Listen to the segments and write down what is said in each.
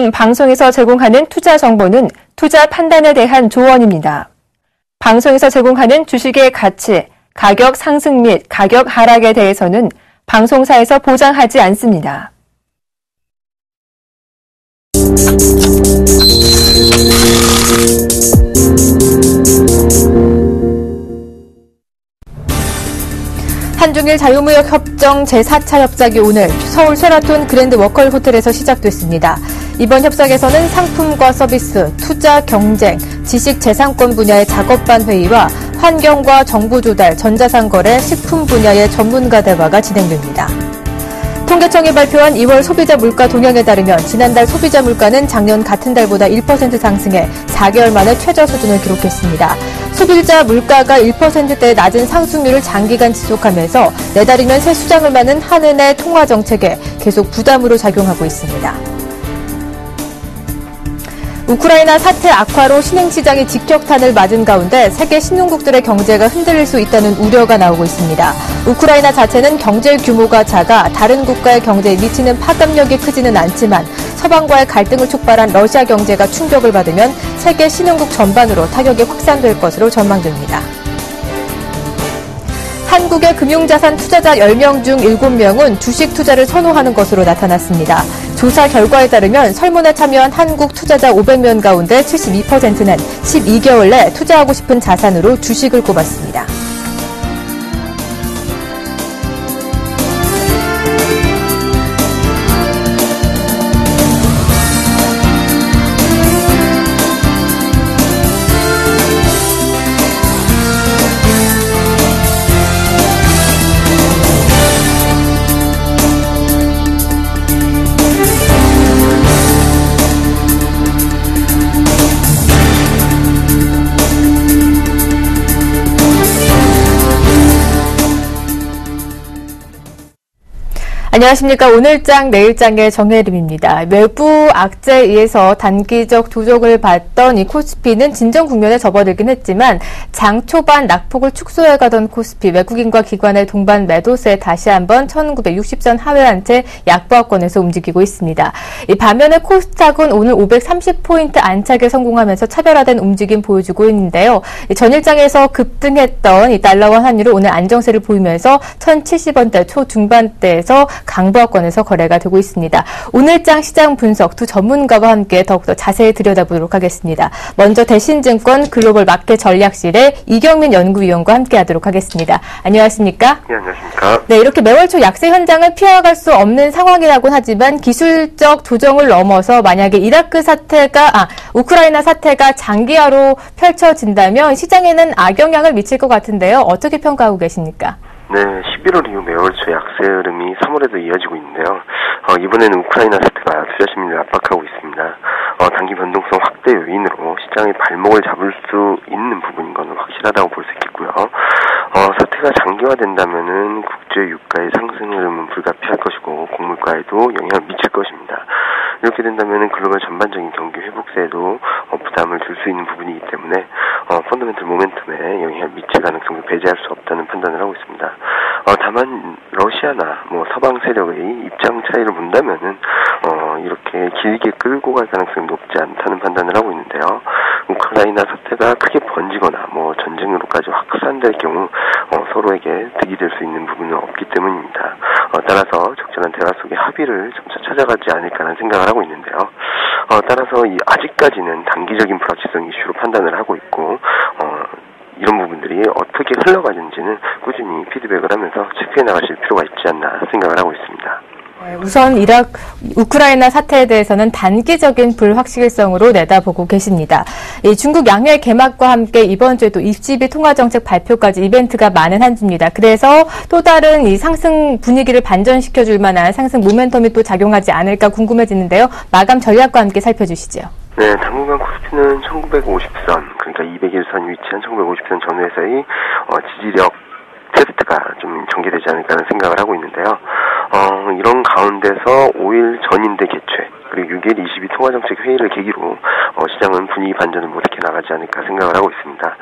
요즘 방송에서 제공하는 투자 정보는 투자 판단에 대한 조언입니다. 방송에서 제공하는 주식의 가치, 가격 상승 및 가격 하락에 대해서는 방송사에서 보장하지 않습니다. 한중일 자유무역 협정 제4차 협상이 오늘 서울 쉐라톤 그랜드 워컬 호텔에서 시작됐습니다. 이번 협상에서는 상품과 서비스, 투자 경쟁, 지식 재산권 분야의 작업반 회의와 환경과 정부 조달, 전자상 거래, 식품 분야의 전문가 대화가 진행됩니다. 통계청이 발표한 2월 소비자 물가 동향에 따르면 지난달 소비자 물가는 작년 같은 달보다 1% 상승해 4개월 만에 최저 수준을 기록했습니다. 소비자 물가가 1%대의 낮은 상승률을 장기간 지속하면서 내달이면 새 수장을 맡는 한은의 통화 정책에 계속 부담으로 작용하고 있습니다. 우크라이나 사태 악화로 신흥시장이 직격탄을 맞은 가운데 세계 신흥국들의 경제가 흔들릴 수 있다는 우려가 나오고 있습니다. 우크라이나 자체는 경제 규모가 작아 다른 국가의 경제에 미치는 파급력이 크지는 않지만 서방과의 갈등을 촉발한 러시아 경제가 충격을 받으면 세계 신흥국 전반으로 타격이 확산될 것으로 전망됩니다. 한국의 금융자산 투자자 10명 중 7명은 주식 투자를 선호하는 것으로 나타났습니다. 조사 결과에 따르면 설문에 참여한 한국 투자자 500명 가운데 72%는 12개월 내 투자하고 싶은 자산으로 주식을 꼽았습니다. 안녕하십니까. 오늘장 내일장의 정혜림입니다. 외부 악재에 의해서 단기적 조정을 받던 이 코스피는 진정 국면에 접어들긴 했지만 장 초반 낙폭을 축소해가던 코스피 외국인과 기관의 동반 매도세에 다시 한번 1960선 하회한 채 약보합권에서 움직이고 있습니다. 이 반면에 코스닥은 오늘 530포인트 안착에 성공하면서 차별화된 움직임 보여주고 있는데요. 전일장에서 급등했던 이 달러와 환율은 오늘 안정세를 보이면서 1070원대 초중반대에서 강보합권에서 거래가 되고 있습니다. 오늘장 시장 분석 두 전문가와 함께 더욱더 자세히 들여다보도록 하겠습니다. 먼저 대신증권 글로벌 마켓 전략실의 이경민 연구위원과 함께하도록 하겠습니다. 안녕하십니까? 네, 안녕하십니까? 네, 이렇게 매월 초 약세 현장을 피해갈 수 없는 상황이라고는 하지만 기술적 조정을 넘어서 만약에 우크라이나 사태가 장기화로 펼쳐진다면 시장에는 악영향을 미칠 것 같은데요. 어떻게 평가하고 계십니까? 네, 11월 이후 매월 초 약세 흐름이 3월에도 이어지고 있는데요. 이번에는 우크라이나 사태가 투자 심리를 압박하고 있습니다. 단기 변동성 확대 요인으로 시장의 발목을 잡을 수 있는 부분인 건 확실하다고 볼 수 있겠고요. 사태가 장기화된다면은 국제 유가의 상승 흐름은 불가피할 것이고 곡물가에도 영향을 미칠 것입니다. 이렇게 된다면은 글로벌 전반적인 경기 회복세에도 부담을 줄 수 있는 부분이기 때문에 펀더멘털 모멘텀에 영향을 미칠 가능성을 배제할 수 없다는 판단을 하고 있습니다. 다만 러시아나 서방 세력의 입장 차이를 본다면은 이렇게 길게 끌고 갈 가능성이 높지 않다는 판단을 하고 있는데요. 우크라이나 사태가 크게 번지거나 전쟁으로까지 확산될 경우 서로에게 득이 될 수 있는 부분은 없기 때문입니다. 따라서 적절한 대화 속의 합의를 점차 찾아가지 않을까라는 생각을 하고 있는데요. 따라서 아직까지는 단기적인 불확실성 이슈로 판단을 하고 있고 이런 부분들이 어떻게 흘러가는지는 꾸준히 피드백을 하면서 체크해 나가실 필요가 있지 않나 생각을 하고 있습니다. 우선 우크라이나 사태에 대해서는 단기적인 불확실성으로 내다보고 계십니다. 중국 양회 개막과 함께 이번 주에도 22 통화정책 발표까지 이벤트가 많은 한 주입니다. 그래서 또 다른 이 상승 분위기를 반전시켜줄 만한 상승 모멘텀이 또 작용하지 않을까 궁금해지는데요. 마감 전략과 함께 살펴주시죠. 네, 당분간 코스피는 1950선, 그러니까 201선 위치한 1950선 전후에서의 지지력 테스트가 좀 전개되지 않을까라는 생각을 하고 있는데요. 이런 가운데서 5일 전인대 개최, 그리고 6일 22 통화정책 회의를 계기로 시장은 분위기 반전을 못이렇게 나가지 않을까 생각을 하고 있습니다.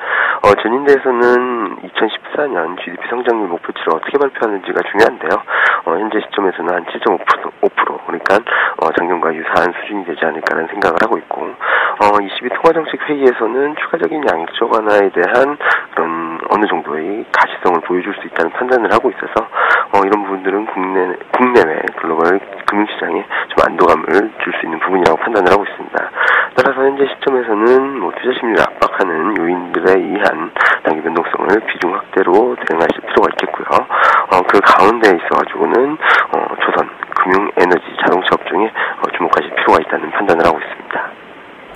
전인대에서는 2014년 GDP 성장률 목표치를 어떻게 발표하는지가 중요한데요. 현재 시점에서는 한 7.5%, 그러니까 작년과 유사한 수준이 되지 않을까라는 생각을 하고 있고, 22 통화정책회의에서는 추가적인 양적 완화에 대한 그런 어느 정도의 가시성을 보여줄 수 있다는 판단을 하고 있어서 이런 부분들은 국내외 글로벌 금융시장에 좀 안도감을 줄 수 있는 부분이라고 판단을 하고 있습니다. 따라서 현재 시점에서는 투자 심리를 압박하는 요인들에 의한 단기 변동성을 비중 확대로 대응하실 필요가 있겠고요. 그 가운데에 있어가지고는 조선, 금융, 에너지, 자동차 업종에 주목하실 필요가 있다는 판단을 하고 있습니다.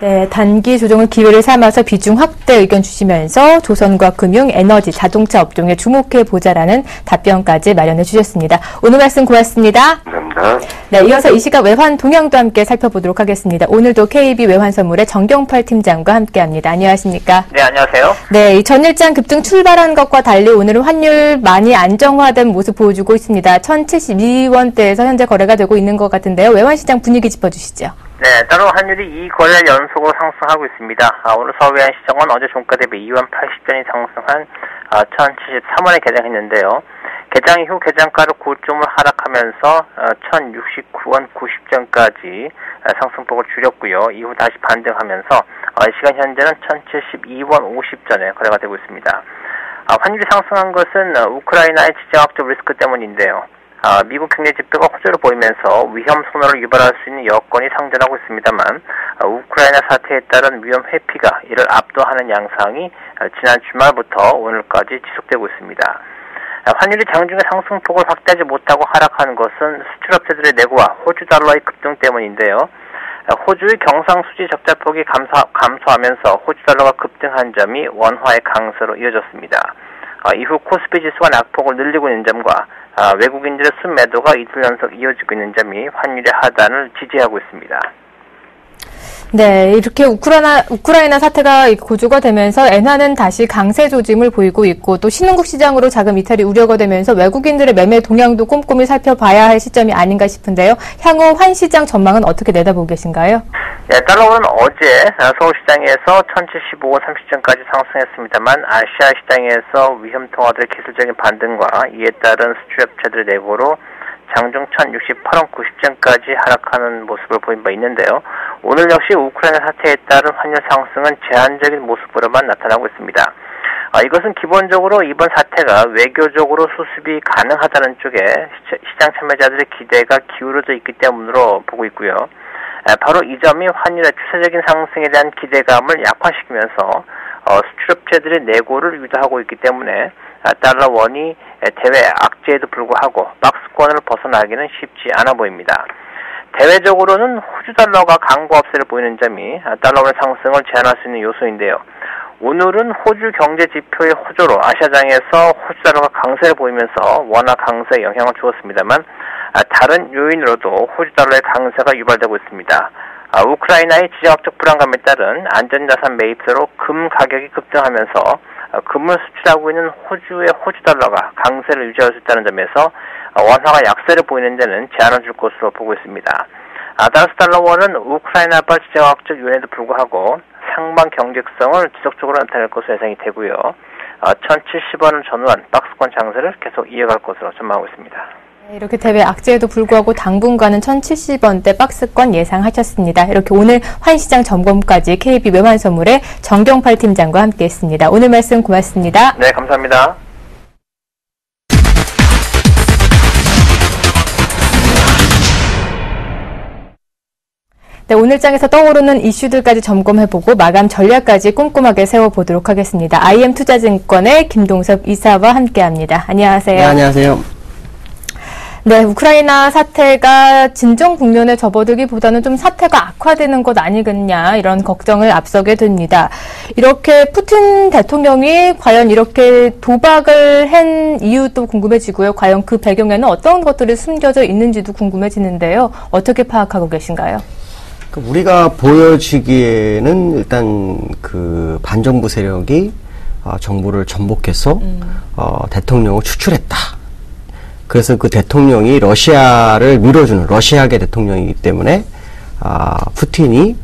네, 단기 조정을 기회를 삼아서 비중 확대 의견 주시면서 조선과 금융, 에너지, 자동차 업종에 주목해보자라는 답변까지 마련해 주셨습니다. 오늘 말씀 고맙습니다. 감사합니다. 네, 이어서 이 시각 외환 동향도 함께 살펴보도록 하겠습니다. 오늘도 KB 외환선물의 정경팔 팀장과 함께합니다. 안녕하십니까? 네, 안녕하세요. 네, 이 전일장 급등 출발한 것과 달리 오늘은 환율 많이 안정화된 모습 보여주고 있습니다. 1,072원대에서 현재 거래가 되고 있는 것 같은데요. 외환시장 분위기 짚어주시죠. 네, 따로 환율이 2거래일 연속으로 상승하고 있습니다. 오늘 서울외환 시장은 어제 종가 대비 2원 80전이 상승한 1,073원에 개장했는데요. 개장 이후 개장가로 9점을 하락하면서 1,069원 90전까지 상승폭을 줄였고요. 이후 다시 반등하면서 시간 현재는 1,072원 50전에 거래가 되고 있습니다. 환율이 상승한 것은 우크라이나의 지정학적 리스크 때문인데요. 미국 경제 지표가 호조를 보이면서 위험 선언을 유발할 수 있는 여건이 상존하고 있습니다만 우크라이나 사태에 따른 위험 회피가 이를 압도하는 양상이 지난 주말부터 오늘까지 지속되고 있습니다. 환율이 장중에 상승폭을 확대하지 못하고 하락한 것은 수출업체들의 내고와 호주 달러의 급등 때문인데요. 호주의 경상수지 적자폭이 감소하면서 호주 달러가 급등한 점이 원화의 강세로 이어졌습니다. 이후 코스피 지수가 낙폭을 늘리고 있는 점과 외국인들의 순매도가 이틀 연속 이어지고 있는 점이 환율의 하단을 지지하고 있습니다. 네, 이렇게 우크라이나 사태가 고조가 되면서 엔화는 다시 강세 조짐을 보이고 있고 또 신흥국 시장으로 자금 이탈이 우려가 되면서 외국인들의 매매 동향도 꼼꼼히 살펴봐야 할 시점이 아닌가 싶은데요. 향후 환시장 전망은 어떻게 내다보고 계신가요? 네, 달러는 어제 서울시장에서 1,075원 30전까지 상승했습니다만 아시아 시장에서 위험 통화들의 기술적인 반등과 이에 따른 수출업체들의 내고로 장중 1,068원 90전까지 하락하는 모습을 보인 바 있는데요. 오늘 역시 우크라이나 사태에 따른 환율 상승은 제한적인 모습으로만 나타나고 있습니다. 이것은 기본적으로 이번 사태가 외교적으로 수습이 가능하다는 쪽에 시장 참여자들의 기대가 기울어져 있기 때문으로 보고 있고요. 바로 이 점이 환율의 추세적인 상승에 대한 기대감을 약화시키면서 수출업체들의 내고를 유도하고 있기 때문에 달러 원이 대외 악재에도 불구하고 박스권을 벗어나기는 쉽지 않아 보입니다. 대외적으로는 호주 달러가 강보 압세를 보이는 점이 달러 원 상승을 제한할 수 있는 요소인데요. 오늘은 호주 경제 지표의 호조로 아시아장에서 호주 달러가 강세를 보이면서 원화 강세에 영향을 주었습니다만 다른 요인으로도 호주 달러의 강세가 유발되고 있습니다. 우크라이나의 지정학적 불안감에 따른 안전자산 매입세로 금 가격이 급등하면서 금을 수출하고 있는 호주의 호주 달러가 강세를 유지할 수 있다는 점에서 원화가 약세를 보이는 데는 제한을 줄 것으로 보고 있습니다. 따라서 달러 원은 우크라이나발 지정학적 요인에도 불구하고 상방 경직성을 지속적으로 나타낼 것으로 예상이 되고요. 1,070원을 전후한 박스권 장세를 계속 이어갈 것으로 전망하고 있습니다. 이렇게 대외 악재에도 불구하고 당분간은 1,070원대 박스권 예상하셨습니다. 이렇게 오늘 환시장 점검까지 KB 외환선물의 정경팔 팀장과 함께했습니다. 오늘 말씀 고맙습니다. 네, 감사합니다. 네, 오늘 장에서 떠오르는 이슈들까지 점검해보고 마감 전략까지 꼼꼼하게 세워보도록 하겠습니다. IM투자증권의 김동섭 이사와 함께합니다. 안녕하세요. 네, 안녕하세요. 네, 우크라이나 사태가 진정 국면에 접어들기보다는 좀 사태가 악화되는 것 아니겠냐 이런 걱정을 앞서게 됩니다. 이렇게 푸틴 대통령이 과연 이렇게 도박을 한 이유도 궁금해지고요. 과연 그 배경에는 어떤 것들이 숨겨져 있는지도 궁금해지는데요. 어떻게 파악하고 계신가요? 우리가 보여지기에는 일단 그 반정부 세력이 정부를 전복해서 대통령을 추출했다. 그래서 그 대통령이 러시아를 밀어주는 러시아계 대통령이기 때문에 푸틴이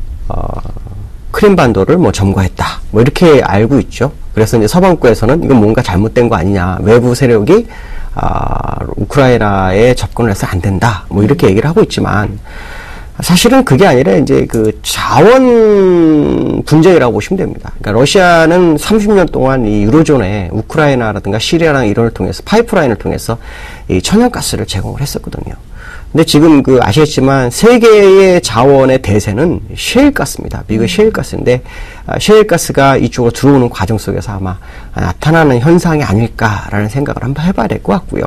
크림반도를 뭐 점거했다. 뭐 이렇게 알고 있죠. 그래서 이제 서방국에서는 이건 뭔가 잘못된 거 아니냐. 외부 세력이 우크라이나에 접근을 해서 안 된다. 뭐 이렇게 얘기를 하고 있지만 사실은 그게 아니라 이제 그 자원 분쟁이라고 보시면 됩니다. 그러니까 러시아는 30년 동안 이 유로존에 우크라이나라든가 시리아랑 이런을 통해서 파이프라인을 통해서 이 천연가스를 제공을 했었거든요. 근데 지금 그 아시겠지만 세계의 자원의 대세는 셰일가스입니다. 미국의 셰일가스인데 셰일가스가 이쪽으로 들어오는 과정 속에서 아마 나타나는 현상이 아닐까라는 생각을 한번 해봐야 될 것 같고요.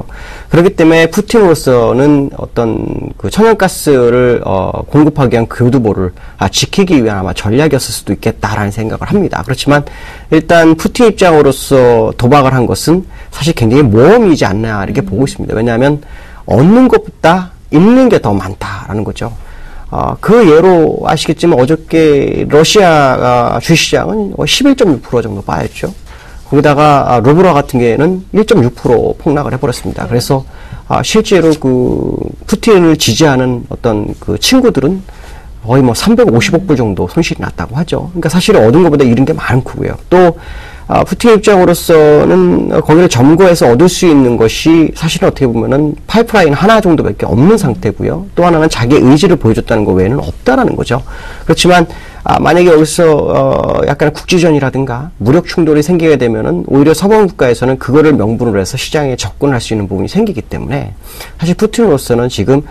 그렇기 때문에 푸틴으로서는 어떤 그 천연가스를 공급하기 위한 교두보를 지키기 위한 아마 전략이었을 수도 있겠다라는 생각을 합니다. 그렇지만 일단 푸틴 입장으로서 도박을 한 것은 사실 굉장히 모험이지 않나 이렇게 보고 있습니다. 왜냐하면 얻는 것보다 잃는 게 더 많다라는 거죠. 그 예로 아시겠지만 어저께 러시아 주시장은 11.6% 정도 빠졌죠. 거기다가 루블화 같은 경우에는 1.6% 폭락을 해버렸습니다. 그래서 실제로 그 푸틴을 지지하는 어떤 그 친구들은 거의 뭐 350억 불 정도 손실이 났다고 하죠. 그러니까 사실 얻은 것보다 잃은 게 많고요. 또 푸틴 입장으로서는 거기를 점거해서 얻을 수 있는 것이 사실은 어떻게 보면은 파이프라인 하나 정도밖에 없는 상태고요. 또 하나는 자기의 의지를 보여줬다는 것 외에는 없다라는 거죠. 그렇지만 만약에 여기서 약간의 국지전이라든가 무력 충돌이 생기게 되면은 오히려 서방 국가에서는 그거를 명분으로 해서 시장에 접근할 수 있는 부분이 생기기 때문에 사실 푸틴으로서는 지금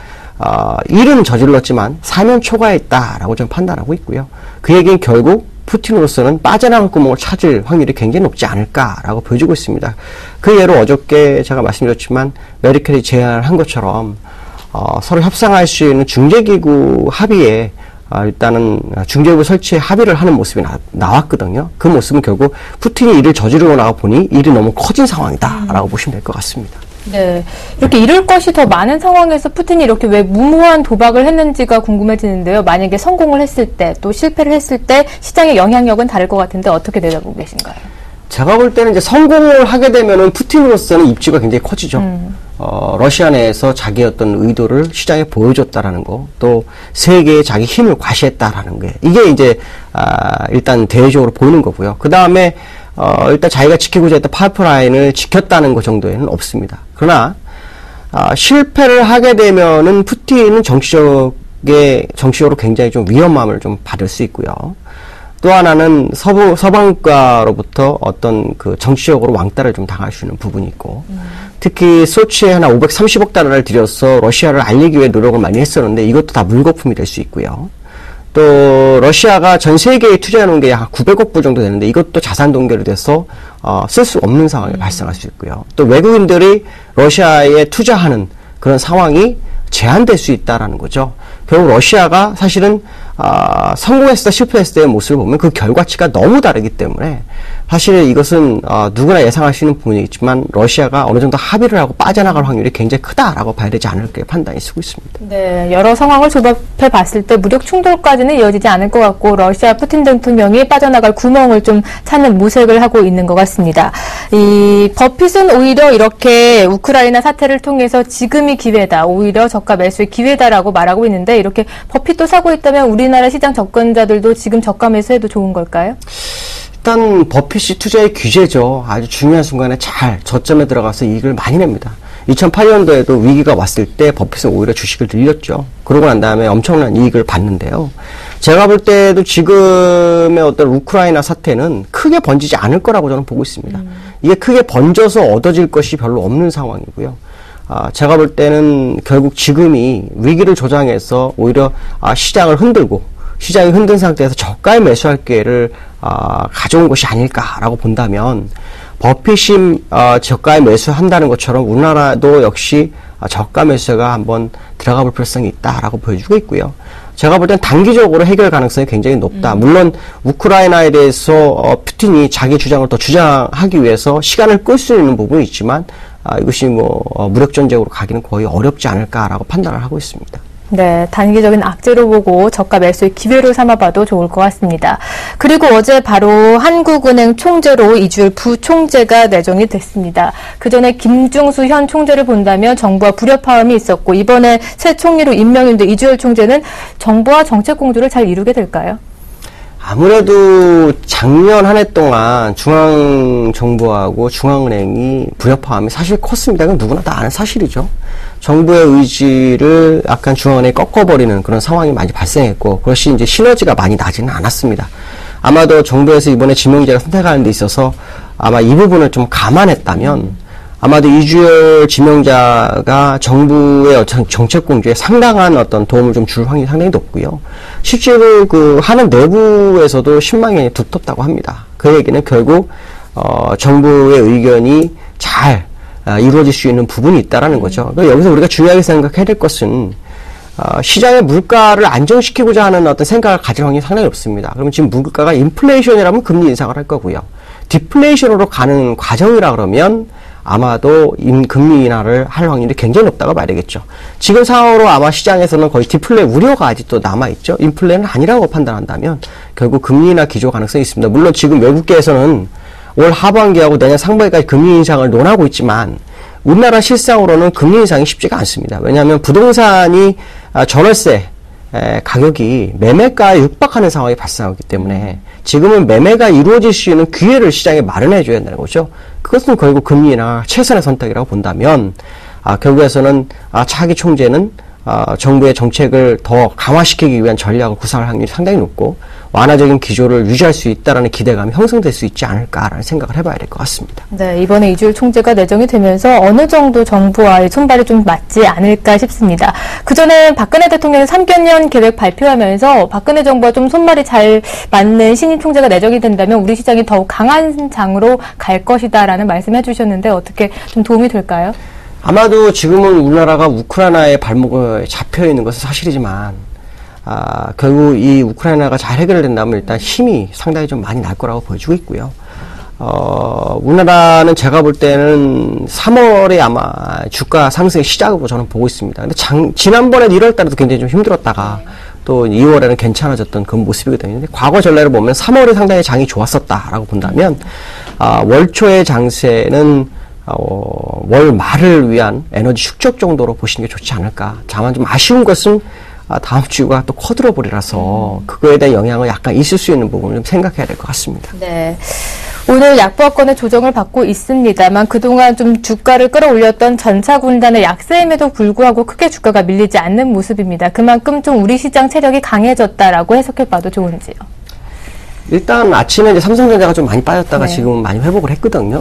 일은 저질렀지만 사면 초과했다라고 좀 판단하고 있고요. 그 얘기는 결국 푸틴으로서는 빠져나갈 구멍을 찾을 확률이 굉장히 높지 않을까라고 보여주고 있습니다. 그 예로 어저께 제가 말씀드렸지만 메르켈이 제안을 한 것처럼 서로 협상할 수 있는 중재기구 합의에 일단은 중재부 설치에 합의를 하는 모습이 나왔거든요. 그 모습은 결국 푸틴이 일을 저지르고 나와 보니 일이 너무 커진 상황이다라고 보시면 될 것 같습니다. 네. 이렇게 잃을 것이 더 많은 상황에서 푸틴이 이렇게 왜 무모한 도박을 했는지가 궁금해지는데요. 만약에 성공을 했을 때, 또 실패를 했을 때 시장의 영향력은 다를 것 같은데 어떻게 내다보고 계신가요? 제가 볼 때는 이제 성공을 하게 되면은 푸틴으로서는 입지가 굉장히 커지죠. 러시아 내에서 자기의 어떤 의도를 시장에 보여줬다라는 거, 또 세계에 자기 힘을 과시했다라는 게, 이게 이제, 일단 대외적으로 보이는 거고요. 그 다음에, 일단 자기가 지키고자 했던 파이프라인을 지켰다는 것 정도에는 없습니다. 그러나, 실패를 하게 되면은 푸틴은 정치적으로 굉장히 좀 위험함을 좀 받을 수 있고요. 또 하나는 서방국가로부터 어떤 그 정치적으로 왕따를 좀 당할 수 있는 부분이 있고, 특히 소치에 하나 530억 달러를 들여서 러시아를 알리기 위해 노력을 많이 했었는데 이것도 다 물거품이 될 수 있고요. 또 러시아가 전 세계에 투자해 놓은 게 한 900억 불 정도 되는데 이것도 자산 동결이 돼서 쓸 수 없는 상황이 발생할 수 있고요. 또 외국인들이 러시아에 투자하는 그런 상황이 제한될 수 있다라는 거죠. 결국 러시아가 사실은 성공했을 때 실패했을 때의 모습을 보면 그 결과치가 너무 다르기 때문에 사실 이것은 누구나 예상할 수 있는 부분이겠지만 러시아가 어느 정도 합의를 하고 빠져나갈 확률이 굉장히 크다라고 봐야 되지 않을까 판단이 쓰고 있습니다. 네, 여러 상황을 조합해 봤을 때 무력 충돌까지는 이어지지 않을 것 같고 러시아 푸틴 대통령이 빠져나갈 구멍을 좀 찾는 모색을 하고 있는 것 같습니다. 이 버핏은 오히려 이렇게 우크라이나 사태를 통해서 지금이 기회다, 오히려 저가 매수의 기회다라고 말하고 있는데 이렇게 버핏도 사고 있다면 우리나라 시장 접근자들도 지금 저가 매수해도 좋은 걸까요? 일단 버핏이 투자의 규제죠. 아주 중요한 순간에 잘 저점에 들어가서 이익을 많이 냅니다. 2008년도에도 위기가 왔을 때 버핏은 오히려 주식을 늘렸죠. 그러고 난 다음에 엄청난 이익을 받는데요. 제가 볼 때도 지금의 어떤 우크라이나 사태는 크게 번지지 않을 거라고 저는 보고 있습니다. 이게 크게 번져서 얻어질 것이 별로 없는 상황이고요. 제가 볼 때는 결국 지금이 위기를 조장해서 오히려 시장을 흔들고 시장이 흔든 상태에서 저가에 매수할 기회를 가져온 것이 아닐까라고 본다면 버핏이 저가에 매수한다는 것처럼 우리나라도 역시 저가 매수가 한번 들어가 볼 필요성이 있다라고 보여주고 있고요. 제가 볼 땐 단기적으로 해결 가능성이 굉장히 높다. 물론 우크라이나에 대해서 푸틴이 자기 주장을 더 주장하기 위해서 시간을 끌 수 있는 부분이 있지만 이것이 무력 전쟁으로 가기는 거의 어렵지 않을까라고 판단을 하고 있습니다. 네, 단기적인 악재로 보고 저가 매수의 기회로 삼아봐도 좋을 것 같습니다. 그리고 어제 바로 한국은행 총재로 이주열 부총재가 내정이 됐습니다. 그 전에 김중수 현 총재를 본다면 정부와 불협화음이 있었고 이번에 새 총리로 임명인데 이주열 총재는 정부와 정책 공조를 잘 이루게 될까요? 아무래도 작년 한 해 동안 중앙정부하고 중앙은행이 불협화음이 사실 컸습니다. 그건 누구나 다 아는 사실이죠. 정부의 의지를 약간 중앙은행이 꺾어버리는 그런 상황이 많이 발생했고, 그것이 이제 시너지가 많이 나지는 않았습니다. 아마도 정부에서 이번에 지명자를 선택하는 데 있어서 아마 이 부분을 좀 감안했다면 아마도 이주열 지명자가 정부의 어떤 정책 공조에 상당한 어떤 도움을 좀 줄 확률이 상당히 높고요. 실제로 그 하는 내부에서도 신망이 두텁다고 합니다. 그 얘기는 결국 정부의 의견이 잘 이루어질 수 있는 부분이 있다라는 거죠. 여기서 우리가 중요하게 생각해야 될 것은 시장의 물가를 안정시키고자 하는 어떤 생각을 가질 확률이 상당히 높습니다. 그러면 지금 물가가 인플레이션이라면 금리 인상을 할 거고요. 디플레이션으로 가는 과정이라 그러면 아마도 금리 인하를 할 확률이 굉장히 높다고 봐야 되겠죠. 지금 상황으로 아마 시장에서는 거의 디플레 우려가 아직도 남아있죠. 인플레는 아니라고 판단한다면 결국 금리 인하 기조 가능성이 있습니다. 물론 지금 외국계에서는 올 하반기하고 내년 상반기까지 금리 인상을 논하고 있지만 우리나라 실상으로는 금리 인상이 쉽지가 않습니다. 왜냐하면 부동산이 전월세 가격이 매매가에 육박하는 상황이 발생하기 때문에 지금은 매매가 이루어질 수 있는 기회를 시장에 마련해 줘야 된다는 거죠. 그것은 결국 금리나 최선의 선택이라고 본다면 결국에서는 차기 총재는 정부의 정책을 더 강화시키기 위한 전략을 구상할 확률이 상당히 높고 완화적인 기조를 유지할 수 있다라는 기대감이 형성될 수 있지 않을까라는 생각을 해봐야 될 것 같습니다. 네, 이번에 이주열 총재가 내정이 되면서 어느 정도 정부와의 손발이 좀 맞지 않을까 싶습니다. 그전에 박근혜 대통령이 3개년 계획 발표하면서 박근혜 정부와 좀 손발이 잘 맞는 신임 총재가 내정이 된다면 우리 시장이 더욱 강한 장으로 갈 것이다라는 말씀해 주셨는데 어떻게 좀 도움이 될까요? 아마도 지금은 우리나라가 우크라이나의 발목을 잡혀 있는 것은 사실이지만 결국 이 우크라이나가 잘 해결된다면 일단 힘이 상당히 좀 많이 날 거라고 보여지고 있고요. 우리나라는 제가 볼 때는 3월에 아마 주가 상승의 시작으로 저는 보고 있습니다. 근데 지난번에 1월 달에도 굉장히 좀 힘들었다가 또 2월에는 괜찮아졌던 그런 모습이거든요. 근데 과거 전례를 보면 3월에 상당히 장이 좋았었다라고 본다면 월 초의 장세는 월 말을 위한 에너지 축적 정도로 보시는 게 좋지 않을까. 다만 좀 아쉬운 것은 다음 주가 또 쿼드러블이라서 그거에 대한 영향은 약간 있을 수 있는 부분을 좀 생각해야 될 것 같습니다. 네. 오늘 약보합권의 조정을 받고 있습니다만 그동안 좀 주가를 끌어올렸던 전차군단의 약세임에도 불구하고 크게 주가가 밀리지 않는 모습입니다. 그만큼 좀 우리 시장 체력이 강해졌다라고 해석해봐도 좋은지요? 일단 아침에 이제 삼성전자가 좀 많이 빠졌다가 네. 지금 많이 회복을 했거든요.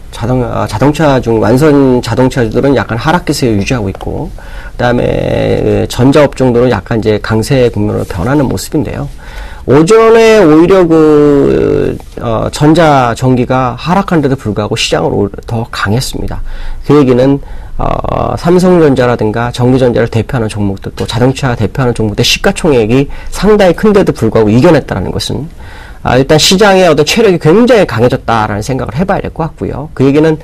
자동차 중 완선 자동차들은 약간 하락 기세를 유지하고 있고, 그다음에 전자업종들은 약간 이제 강세 국면으로 변하는 모습인데요. 오전에 오히려 전자 전기가 하락한데도 불구하고 시장으로 더 강했습니다. 그 얘기는 삼성전자라든가 전기전자를 대표하는 종목들 또 자동차 대표하는 종목들 시가총액이 상당히 큰데도 불구하고 이겨냈다는 것은 일단 시장의 어떤 체력이 굉장히 강해졌다라는 생각을 해봐야 될 것 같고요. 그 얘기는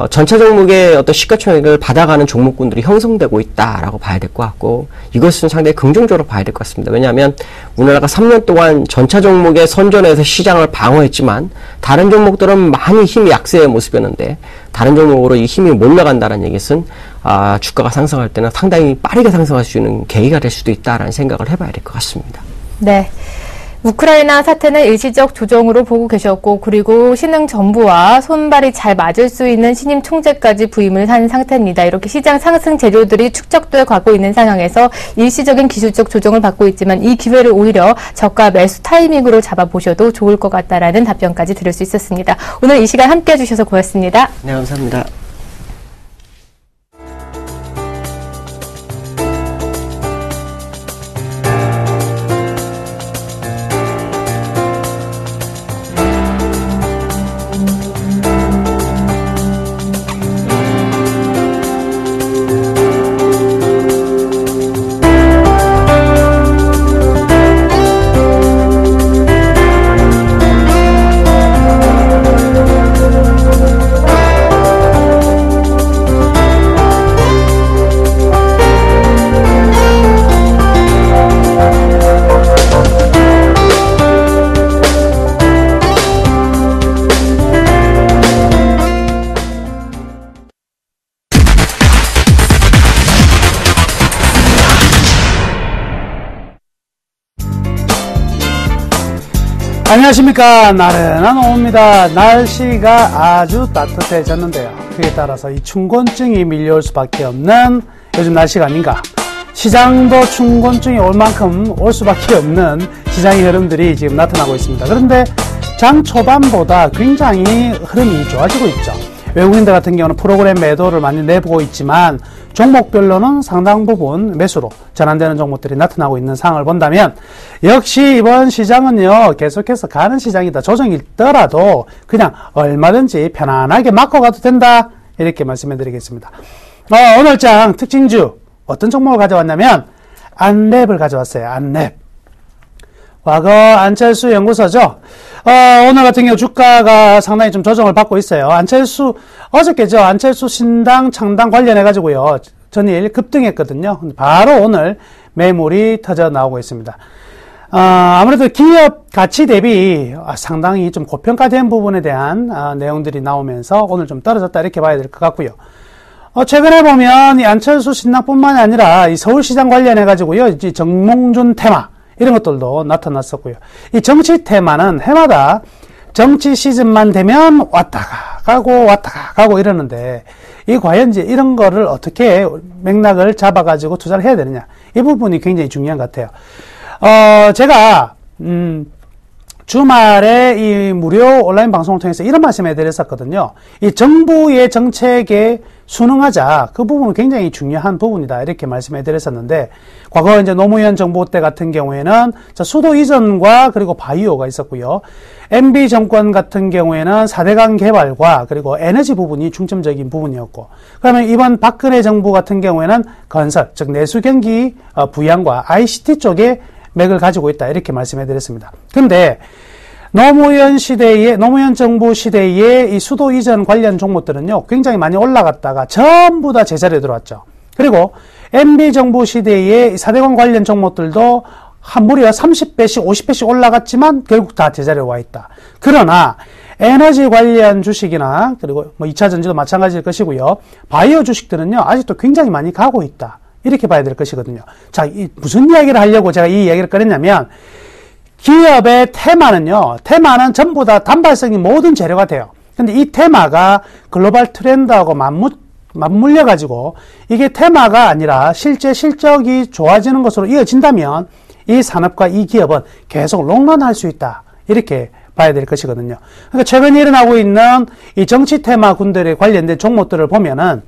전차 종목의 어떤 시가총액을 받아가는 종목군들이 형성되고 있다라고 봐야 될 것 같고 이것은 상당히 긍정적으로 봐야 될 것 같습니다. 왜냐하면 우리나라가 3년 동안 전차 종목의 선전에서 시장을 방어했지만 다른 종목들은 많이 힘이 약세의 모습이었는데 다른 종목으로 이 힘이 몰려간다는 얘기는 주가가 상승할 때는 상당히 빠르게 상승할 수 있는 계기가 될 수도 있다라는 생각을 해봐야 될 것 같습니다. 네. 우크라이나 사태는 일시적 조정으로 보고 계셨고 그리고 신흥 정부와 손발이 잘 맞을 수 있는 신임 총재까지 부임을 한 상태입니다. 이렇게 시장 상승 재료들이 축적돼 가고 있는 상황에서 일시적인 기술적 조정을 받고 있지만 이 기회를 오히려 저가 매수 타이밍으로 잡아보셔도 좋을 것 같다라는 답변까지 들을 수 있었습니다. 오늘 이 시간 함께해 주셔서 고맙습니다. 네, 감사합니다. 안녕하십니까. 나른한 오후입니다. 날씨가 아주 따뜻해졌는데요. 그에 따라서 이 춘곤증이 밀려올 수밖에 없는 요즘 날씨가 아닌가. 시장도 춘곤증이 올 만큼 올 수밖에 없는 시장의 흐름들이 지금 나타나고 있습니다. 그런데 장 초반보다 굉장히 흐름이 좋아지고 있죠. 외국인들 같은 경우는 프로그램 매도를 많이 내보고 있지만 종목별로는 상당 부분 매수로 전환되는 종목들이 나타나고 있는 상황을 본다면 역시 이번 시장은요 계속해서 가는 시장이다. 조정이 있더라도 그냥 얼마든지 편안하게 맞고 가도 된다. 이렇게 말씀해 드리겠습니다. 오늘 장 특징주 어떤 종목을 가져왔냐면 안랩을 가져왔어요. 안랩. 과거 안철수 연구소죠. 오늘 같은 경우 주가가 상당히 좀 조정을 받고 있어요. 어저께죠. 안철수 신당 창당 관련해가지고요. 전일 급등했거든요. 바로 오늘 매물이 터져 나오고 있습니다. 아무래도 기업 가치 대비 상당히 좀 고평가된 부분에 대한 내용들이 나오면서 오늘 좀 떨어졌다 이렇게 봐야 될 것 같고요. 최근에 보면 이 안철수 신당뿐만이 아니라 이 서울시장 관련해가지고요. 이 정몽준 테마 이런 것들도 나타났었고요. 이 정치 테마는 해마다 정치 시즌만 되면 왔다가 가고 이러는데 이 과연 이제 이런 거를 어떻게 맥락을 잡아가지고 투자를 해야 되느냐 이 부분이 굉장히 중요한 것 같아요. 제가 주말에 이 무료 온라인 방송을 통해서 이런 말씀을 드렸었거든요. 이 정부의 정책에 순응하자. 그 부분은 굉장히 중요한 부분이다. 이렇게 말씀해 드렸었는데, 과거 이제 노무현 정부 때 같은 경우에는 수도 이전과 그리고 바이오가 있었고요. MB 정권 같은 경우에는 4대강 개발과 그리고 에너지 부분이 중점적인 부분이었고, 그러면 이번 박근혜 정부 같은 경우에는 건설, 즉 내수 경기 부양과 ICT 쪽에 맥을 가지고 있다. 이렇게 말씀해 드렸습니다. 근데 노무현 정부 시대의 이 수도 이전 관련 종목들은요, 굉장히 많이 올라갔다가 전부 다 제자리에 들어왔죠. 그리고 MB 정부 시대의 4대강 관련 종목들도 한 무려 30배씩, 50배씩 올라갔지만 결국 다 제자리에 와 있다. 그러나 에너지 관련 주식이나 그리고 뭐 2차 전지도 마찬가지일 것이고요. 바이오 주식들은요, 아직도 굉장히 많이 가고 있다. 이렇게 봐야 될 것이거든요. 자, 무슨 이야기를 하려고 제가 이 이야기를 꺼냈냐면, 기업의 테마는 전부 다 단발성이 모든 재료가 돼요. 근데 이 테마가 글로벌 트렌드하고 맞물려가지고, 이게 테마가 아니라 실제 실적이 좋아지는 것으로 이어진다면, 이 산업과 이 기업은 계속 롱런할 수 있다. 이렇게 봐야 될 것이거든요. 그러니까 최근에 일어나고 있는 이 정치 테마군들에 관련된 종목들을 보면은,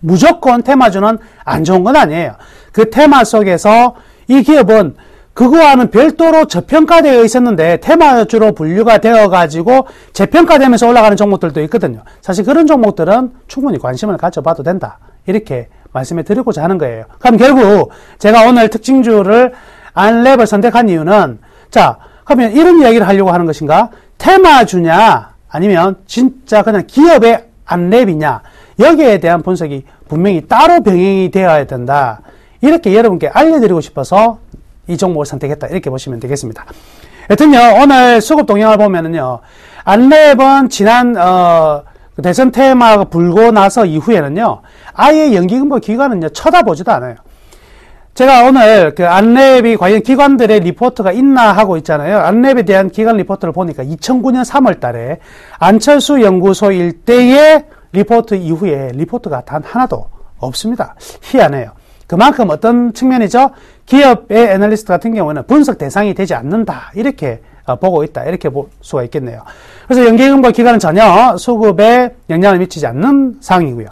무조건 테마주는 안 좋은 건 아니에요. 그 테마 속에서 이 기업은 그거와는 별도로 저평가되어 있었는데 테마주로 분류가 되어가지고 재평가되면서 올라가는 종목들도 있거든요. 사실 그런 종목들은 충분히 관심을 가져봐도 된다. 이렇게 말씀해 드리고자 하는 거예요. 그럼 결국 제가 오늘 특징주를 안랩을 선택한 이유는 자, 그러면 이런 이야기를 하려고 하는 것인가? 테마주냐 아니면 진짜 그냥 기업의 안랩이냐 여기에 대한 분석이 분명히 따로 병행이 되어야 된다. 이렇게 여러분께 알려드리고 싶어서 이 종목을 선택했다. 이렇게 보시면 되겠습니다. 여튼요, 오늘 수급 동향을 보면은요, 안랩은 지난, 대선 테마가 불고 나서 이후에는요, 아예 연기금고 기관은요, 쳐다보지도 않아요. 제가 오늘 그 안랩이 과연 기관들의 리포트가 있나 하고 있잖아요. 안랩에 대한 기관 리포트를 보니까 2009년 3월 달에 안철수 연구소 일대의 리포트 이후에 리포트가 단 하나도 없습니다. 희한해요. 그만큼 어떤 측면이죠? 기업의 애널리스트 같은 경우는 분석 대상이 되지 않는다. 이렇게 보고 있다. 이렇게 볼 수가 있겠네요. 그래서 연기금고 기관은 전혀 수급에 영향을 미치지 않는 상황이고요.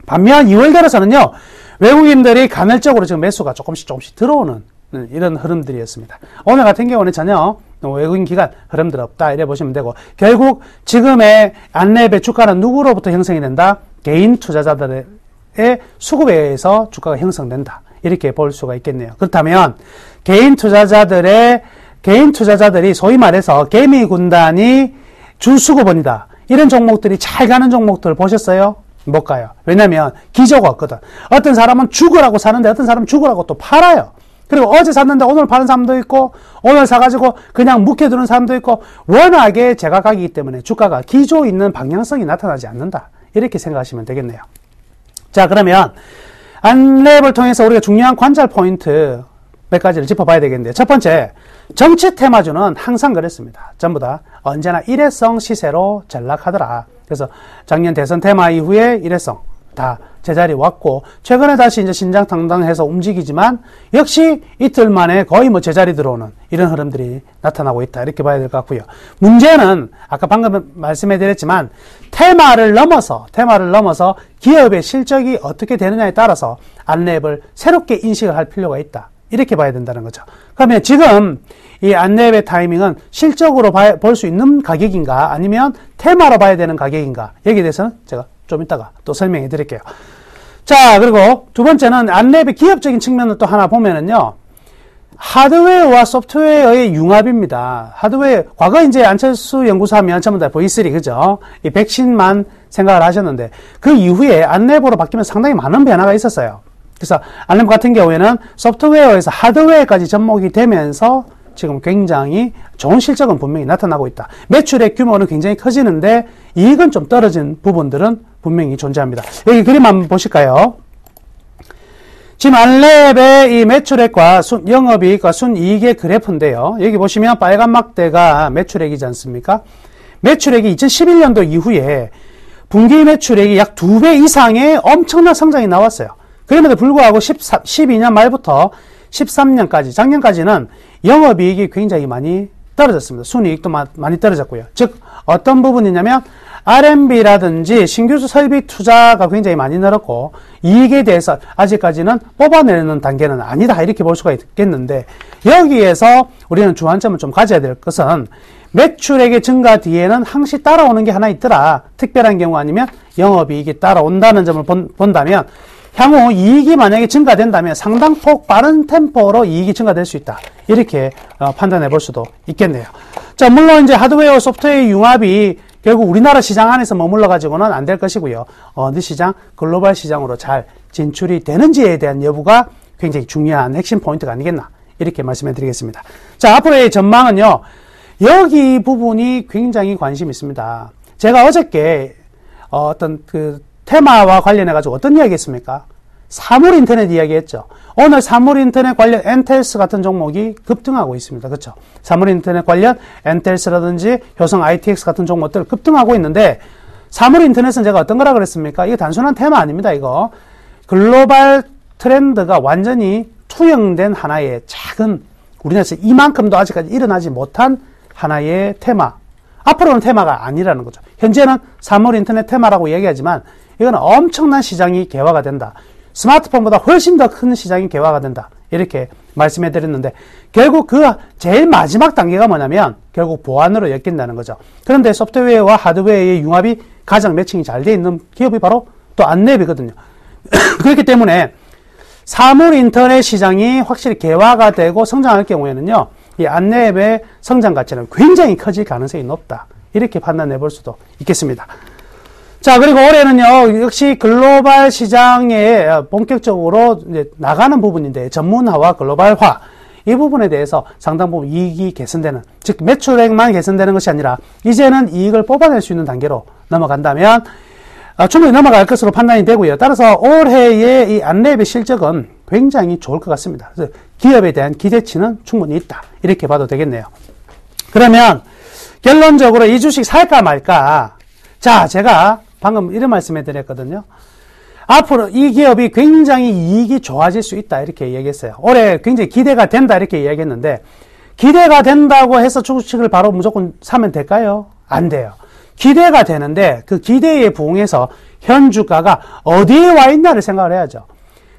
반면 2월 들어서는요. 외국인들이 간헐적으로 지금 매수가 조금씩 들어오는 이런 흐름들이었습니다. 오늘 같은 경우는 전혀 외국인 기관 흐름들 없다. 이래 보시면 되고 결국 지금의 안랩의 주가는 누구로부터 형성이 된다? 개인 투자자들의 수급에 의해서 주가가 형성된다. 이렇게 볼 수가 있겠네요. 그렇다면 개인 투자자들이 소위 말해서 개미 군단이 주 수급원이다. 이런 종목들이 잘 가는 종목들 보셨어요? 못 가요. 왜냐면 기저가 없거든. 어떤 사람은 죽으라고 사는데 어떤 사람은 죽으라고 또 팔아요. 그리고 어제 샀는데 오늘 파는 사람도 있고 오늘 사가지고 그냥 묵혀두는 사람도 있고 워낙에 제각각이기 때문에 주가가 기조 있는 방향성이 나타나지 않는다. 이렇게 생각하시면 되겠네요. 자, 그러면 안랩을 통해서 우리가 중요한 관찰 포인트 몇 가지를 짚어봐야 되겠는데, 첫 번째, 정치 테마주는 항상 그랬습니다. 전부 다 언제나 일회성 시세로 전락하더라. 그래서 작년 대선 테마 이후에 일회성 다 제자리 왔고, 최근에 다시 이제 신장당당해서 움직이지만 역시 이틀 만에 거의 뭐 제자리 들어오는 이런 흐름들이 나타나고 있다, 이렇게 봐야 될 것 같고요. 문제는 아까 방금 말씀해 드렸지만 테마를 넘어서 기업의 실적이 어떻게 되느냐에 따라서 안랩을 새롭게 인식을 할 필요가 있다, 이렇게 봐야 된다는 거죠. 그러면 지금 이 안랩의 타이밍은 실적으로 볼 수 있는 가격인가, 아니면 테마로 봐야 되는 가격인가, 여기에 대해서는 제가 좀 이따가 또 설명해 드릴게요. 자, 그리고 두 번째는 안랩의 기업적인 측면을 또 하나 보면은요, 하드웨어와 소프트웨어의 융합입니다. 하드웨어, 과거 이제 안철수 연구소 하면 전부 다 V3, 그죠? 이 백신만 생각을 하셨는데, 그 이후에 안랩으로 바뀌면서 상당히 많은 변화가 있었어요. 그래서 안랩 같은 경우에는 소프트웨어에서 하드웨어까지 접목이 되면서 지금 굉장히 좋은 실적은 분명히 나타나고 있다. 매출의 규모는 굉장히 커지는데 이익은 좀 떨어진 부분들은 분명히 존재합니다. 여기 그림 한번 보실까요? 지금 안랩의 이 매출액과 영업이익과 순이익의 그래프인데요. 여기 보시면 빨간 막대가 매출액이지 않습니까? 매출액이 2011년도 이후에 분기 매출액이 약 2배 이상의 엄청난 성장이 나왔어요. 그럼에도 불구하고 12년 말부터 13년까지, 작년까지는 영업이익이 굉장히 많이 떨어졌습니다. 순이익도 많이 떨어졌고요. 즉 어떤 부분이냐면 R&B라든지 신규 설비 투자가 굉장히 많이 늘었고, 이익에 대해서 아직까지는 뽑아내는 단계는 아니다, 이렇게 볼 수가 있겠는데, 여기에서 우리는 주안점을 좀 가져야 될 것은 매출액의 증가 뒤에는 항시 따라오는 게 하나 있더라. 특별한 경우 아니면 영업이익이 따라온다는 점을 본다면, 향후 이익이 만약에 증가된다면 상당폭 빠른 템포로 이익이 증가될 수 있다, 이렇게 판단해 볼 수도 있겠네요. 자, 물론 이제 하드웨어 소프트웨어 융합이 결국 우리나라 시장 안에서 머물러 가지고는 안 될 것이고요. 어느 시장, 글로벌 시장으로 잘 진출이 되는지에 대한 여부가 굉장히 중요한 핵심 포인트가 아니겠나, 이렇게 말씀해 드리겠습니다. 자, 앞으로의 전망은요, 여기 부분이 굉장히 관심이 있습니다. 제가 어저께 어떤 그 테마와 관련해 가지고 어떤 이야기 했습니까? 사물 인터넷 이야기 했죠. 오늘 사물 인터넷 관련 엔텔스 같은 종목이 급등하고 있습니다. 그렇죠? 사물 인터넷 관련 엔텔스라든지 효성 ITX 같은 종목들 급등하고 있는데, 사물 인터넷은 제가 어떤 거라 그랬습니까? 이거 단순한 테마 아닙니다, 이거. 글로벌 트렌드가 완전히 투영된 하나의 작은, 우리나라에서 이만큼도 아직까지 일어나지 못한 하나의 테마. 앞으로는 테마가 아니라는 거죠. 현재는 사물 인터넷 테마라고 얘기하지만 이거는 엄청난 시장이 개화가 된다. 스마트폰보다 훨씬 더 큰 시장이 개화가 된다, 이렇게 말씀해 드렸는데, 결국 그 제일 마지막 단계가 뭐냐면 결국 보안으로 엮인다는 거죠. 그런데 소프트웨어와 하드웨어의 융합이 가장 매칭이 잘 돼 있는 기업이 바로 또 안랩이거든요. 그렇기 때문에 사물 인터넷 시장이 확실히 개화가 되고 성장할 경우에는요, 이 안랩의 성장 가치는 굉장히 커질 가능성이 높다, 이렇게 판단해 볼 수도 있겠습니다. 자, 그리고 올해는요, 역시 글로벌 시장에 본격적으로 이제 나가는 부분인데, 전문화와 글로벌화, 이 부분에 대해서 상당 부분 이익이 개선되는, 즉 매출액만 개선되는 것이 아니라 이제는 이익을 뽑아낼 수 있는 단계로 넘어간다면 충분히 넘어갈 것으로 판단이 되고요. 따라서 올해의 이 안랩의 실적은 굉장히 좋을 것 같습니다. 그래서 기업에 대한 기대치는 충분히 있다, 이렇게 봐도 되겠네요. 그러면 결론적으로 이 주식 살까 말까? 자, 제가 방금 이런 말씀해 드렸거든요. 앞으로 이 기업이 굉장히 이익이 좋아질 수 있다, 이렇게 얘기했어요. 올해 굉장히 기대가 된다, 이렇게 이야기했는데, 기대가 된다고 해서 주식을 바로 무조건 사면 될까요? 안 돼요. 기대가 되는데 그 기대에 부응해서 현 주가가 어디에 와 있나를 생각을 해야죠.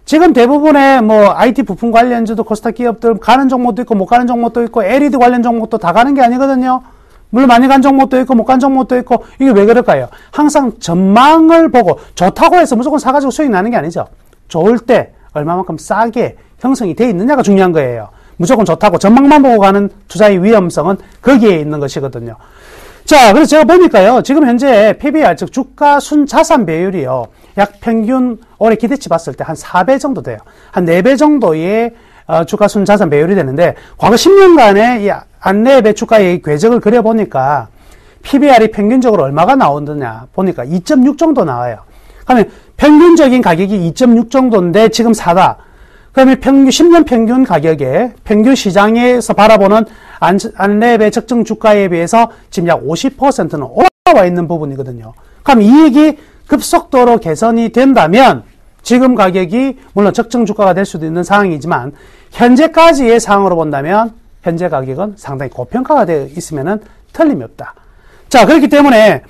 지금 대부분의 뭐 IT 부품 관련주도 코스닥 기업들 가는 종목도 있고 못 가는 종목도 있고 LED 관련 종목도 다 가는 게 아니거든요. 물론 많이 간 종목도 있고 못 간 종목도 있고, 이게 왜 그럴까요? 항상 전망을 보고 좋다고 해서 무조건 사가지고 수익 나는 게 아니죠. 좋을 때 얼마만큼 싸게 형성이 돼 있느냐가 중요한 거예요. 무조건 좋다고 전망만 보고 가는 투자의 위험성은 거기에 있는 것이거든요. 자, 그래서 제가 보니까요, 지금 현재 PBR, 즉 주가 순자산 배율이요, 약 평균 올해 기대치 봤을 때 한 4배 정도 돼요. 한 4배 정도의 주가 순자산 배율이 되는데, 과거 10년간의 이 안랩의 주가의 궤적을 그려보니까 PBR이 평균적으로 얼마가 나오느냐 보니까 2.6 정도 나와요. 그러면 평균적인 가격이 2.6 정도인데 지금 사다. 그러면 10년 평균 가격에, 평균 시장에서 바라보는 안랩의 적정 주가에 비해서 지금 약 50%는 올라와 있는 부분이거든요. 그럼 이익이 급속도로 개선이 된다면 지금 가격이 물론 적정 주가가 될 수도 있는 상황이지만 현재까지의 상황으로 본다면 현재 가격은 상당히 고평가가 되어 있으면은 틀림이 없다. 자, 그렇기 때문에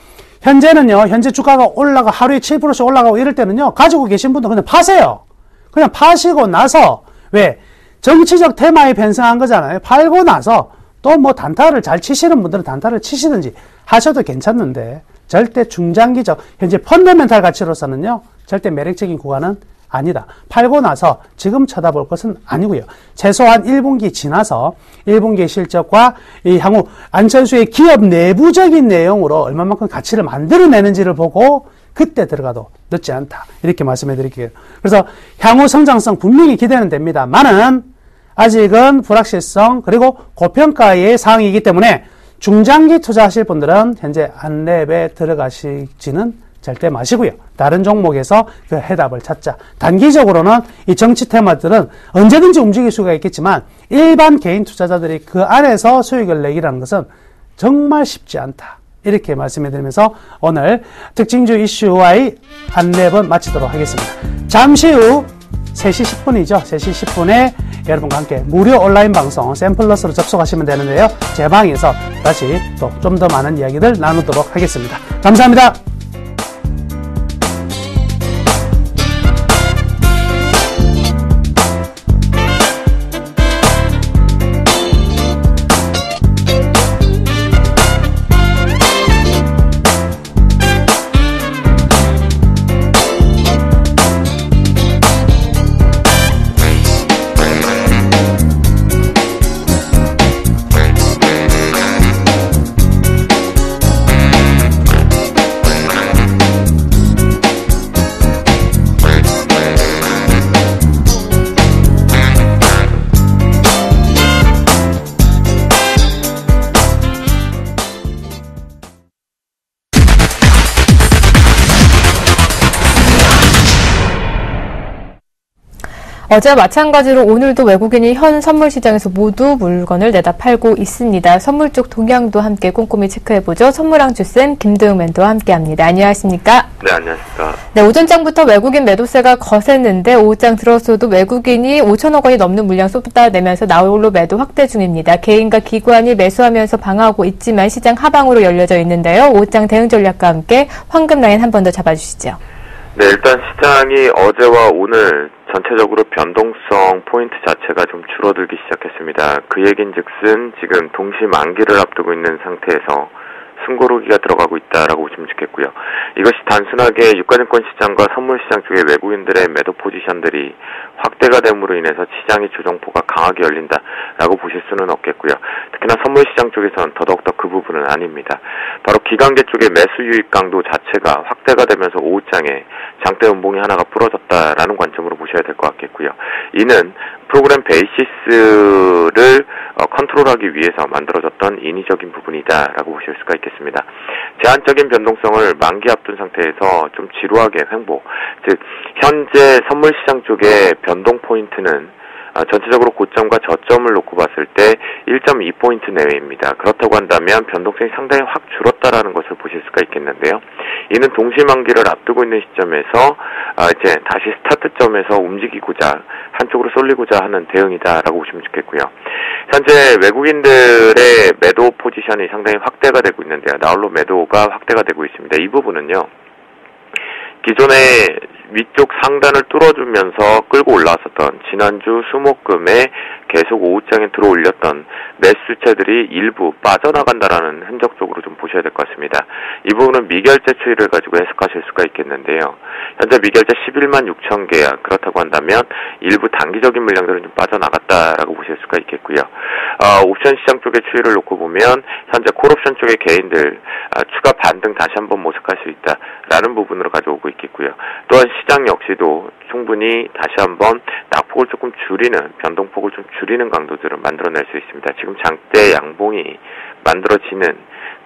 현재는요, 현재 주가가 하루에 7%씩 올라가고 이럴 때는요, 가지고 계신 분들 그냥 파세요. 그냥 파시고 나서, 왜? 정치적 테마에 변성한 거잖아요. 팔고 나서 또 뭐 단타를 잘 치시는 분들은 단타를 치시든지 하셔도 괜찮는데, 절대 중장기적, 현재 펀더멘탈 가치로서는요, 절대 매력적인 구간은 아니다. 팔고 나서 지금 쳐다볼 것은 아니고요. 최소한 1분기 지나서 1분기 실적과 이 향후 안철수의 기업 내부적인 내용으로 얼마만큼 가치를 만들어내는지를 보고 그때 들어가도 늦지 않다. 이렇게 말씀해 드릴게요. 그래서 향후 성장성 분명히 기대는 됩니다만은 아직은 불확실성 그리고 고평가의 상황이기 때문에 중장기 투자하실 분들은 현재 안랩에 들어가시지는 절대 마시고요. 다른 종목에서 그 해답을 찾자. 단기적으로는 이 정치 테마들은 언제든지 움직일 수가 있겠지만 일반 개인 투자자들이 그 안에서 수익을 내기라는 것은 정말 쉽지 않다. 이렇게 말씀해 드리면서 오늘 특징주 이슈와의 안랩은 마치도록 하겠습니다. 잠시 후 3시 10분이죠. 3시 10분에 여러분과 함께 무료 온라인 방송 샘플러스로 접속하시면 되는데요. 제 방에서 다시 또 좀 더 많은 이야기들 나누도록 하겠습니다. 감사합니다. 어제와 마찬가지로 오늘도 외국인이 현 선물 시장에서 모두 물건을 내다 팔고 있습니다. 선물 쪽 동향도 함께 꼼꼼히 체크해보죠. 선물왕주쌤 김도영 멘토와 함께합니다. 안녕하십니까? 네, 안녕하십니까. 네, 오전장부터 외국인 매도세가 거셌는데 오후장 들어서도 외국인이 5천억 원이 넘는 물량 쏟아내면서 나홀로 매도 확대 중입니다. 개인과 기관이 매수하면서 방어하고 있지만 시장 하방으로 열려져 있는데요. 오후장 대응 전략과 함께 황금 라인 한 번 더 잡아주시죠. 네, 일단 시장이 어제와 오늘 전체적으로 변동성 포인트 자체가 좀 줄어들기 시작했습니다. 그 얘긴즉슨 지금 동시 만기를 앞두고 있는 상태에서 숨고르기가 들어가고 있다라고 보시면 좋겠고요. 이것이 단순하게 유가증권 시장과 선물 시장 쪽의 외국인들의 매도 포지션들이 확대가 됨으로 인해서 시장의 조정포가 강하게 열린다라고 보실 수는 없겠고요. 특히나 선물 시장 쪽에서는 더더욱더 그 부분은 아닙니다. 바로 기관계 쪽의 매수 유입 강도 자체가 확대가 되면서 오후장에 장대 음봉이 하나가 부러졌다라는 관점으로 보셔야 될 것 같겠고요. 이는 프로그램 베이시스를 컨트롤하기 위해서 만들어졌던 인위적인 부분이다라고 보실 수가 있겠습니다. 제한적인 변동성을 만기 앞둔 상태에서 좀 지루하게 횡보, 즉 현재 선물 시장 쪽의 변동 포인트는 전체적으로 고점과 저점을 놓고 봤을 때 1.2포인트 내외입니다. 그렇다고 한다면 변동성이 상당히 확 줄었다라는 것을 보실 수가 있겠는데요. 이는 동시만기를 앞두고 있는 시점에서 이제 다시 스타트점에서 움직이고자 한쪽으로 쏠리고자 하는 대응이다라고 보시면 좋겠고요. 현재 외국인들의 매도 포지션이 상당히 확대가 되고 있는데요. 나홀로 매도가 확대가 되고 있습니다. 이 부분은요. 기존의 위쪽 상단을 뚫어주면서 끌고 올라왔었던 지난주 수목금에 계속 오후장에 들어올렸던 매수세들이 일부 빠져나간다라는 흔적 쪽으로 좀 보셔야 될 것 같습니다. 이 부분은 미결제 추이를 가지고 해석하실 수가 있겠는데요. 현재 미결제 11만 6천 계약, 그렇다고 한다면 일부 단기적인 물량들은 좀 빠져나갔다라고 보실 수가 있겠고요. 옵션 시장 쪽의 추이를 놓고 보면 현재 콜옵션 쪽의 개인들 추가 반등 다시 한번 모색할 수 있다라는 부분으로 가져오고 있겠고요. 또한 시장 역시도 충분히 다시 한번 낙폭을 조금 줄이는, 변동폭을 좀 줄이는 강도들을 만들어낼 수 있습니다. 지금 장대 양봉이 만들어지는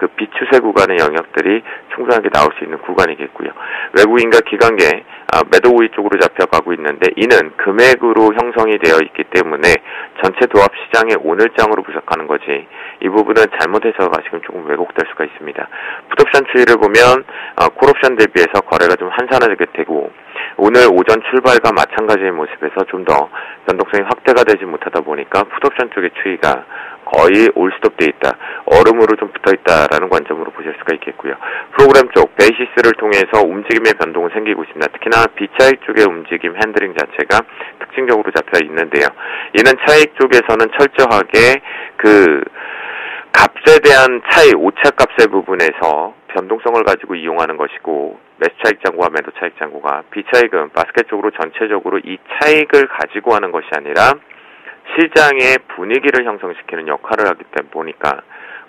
그 비추세 구간의 영역들이 충분하게 나올 수 있는 구간이겠고요. 외국인과 기관계 매도 우위 쪽으로 잡혀가고 있는데 이는 금액으로 형성이 되어 있기 때문에 전체 도합 시장의 오늘장으로 분석하는 거지 이 부분은 잘못 해석가 지금 조금 왜곡될 수가 있습니다. 풋옵션 추이를 보면 콜옵션 대비해서 거래가 좀 한산하게 되고 오늘 오전 출발과 마찬가지의 모습에서 좀 더 변동성이 확대가 되지 못하다 보니까 풋옵션 쪽의 추이가 거의 올스톱돼 있다. 얼음으로 좀 붙어있다라는 관점으로 보실 수가 있겠고요. 프로그램 쪽 베이시스를 통해서 움직임의 변동은 생기고 있습니다. 특히나 비차익 쪽의 움직임 핸들링 자체가 특징적으로 잡혀 있는데요. 이는 차익 쪽에서는 철저하게 그 값에 대한 차이, 오차값의 부분에서 변동성을 가지고 이용하는 것이고 매수 차익 잔고와 매도 차익 잔고가 비차익은 바스켓 쪽으로 전체적으로 이 차익을 가지고 하는 것이 아니라 시장의 분위기를 형성시키는 역할을 하기 때문에 보니까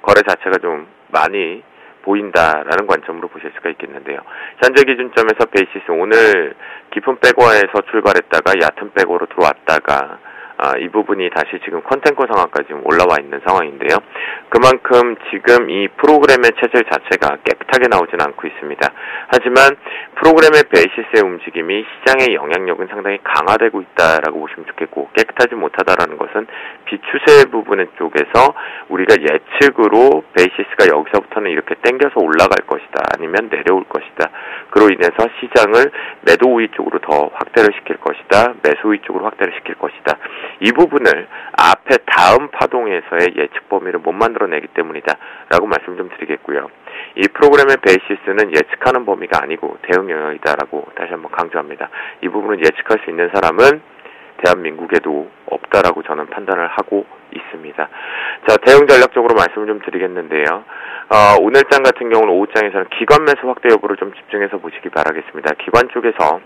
거래 자체가 좀 많이 보인다라는 관점으로 보실 수가 있겠는데요. 현재 기준점에서 베이시스 오늘 깊은 백워에서 출발했다가 얕은 백워로 들어왔다가 이 부분이 다시 지금 컨텐코 상황까지 올라와 있는 상황인데요. 그만큼 지금 이 프로그램의 체질 자체가 깨끗하게 나오지는 않고 있습니다. 하지만 프로그램의 베이시스의 움직임이 시장의 영향력은 상당히 강화되고 있다라고 보시면 좋겠고 깨끗하지 못하다라는 것은 비추세 부분 쪽에서 우리가 예측으로 베이시스가 여기서부터는 이렇게 땡겨서 올라갈 것이다. 아니면 내려올 것이다. 그로 인해서 시장을 매도 우위 쪽으로 더 확대를 시킬 것이다. 매수 우위 쪽으로 확대를 시킬 것이다. 이 부분을 앞에 다음 파동에서의 예측 범위를 못 만들어내기 때문이다 라고 말씀 좀 드리겠고요. 이 프로그램의 베이시스는 예측하는 범위가 아니고 대응 영역이다 라고 다시 한번 강조합니다. 이 부분을 예측할 수 있는 사람은 대한민국에도 없다라고 저는 판단을 하고 있습니다. 자, 대응 전략적으로 말씀을 좀 드리겠는데요. 오늘장 같은 경우는 오후장에서는 기관 매수 확대 여부를 좀 집중해서 보시기 바라겠습니다. 기관 쪽에서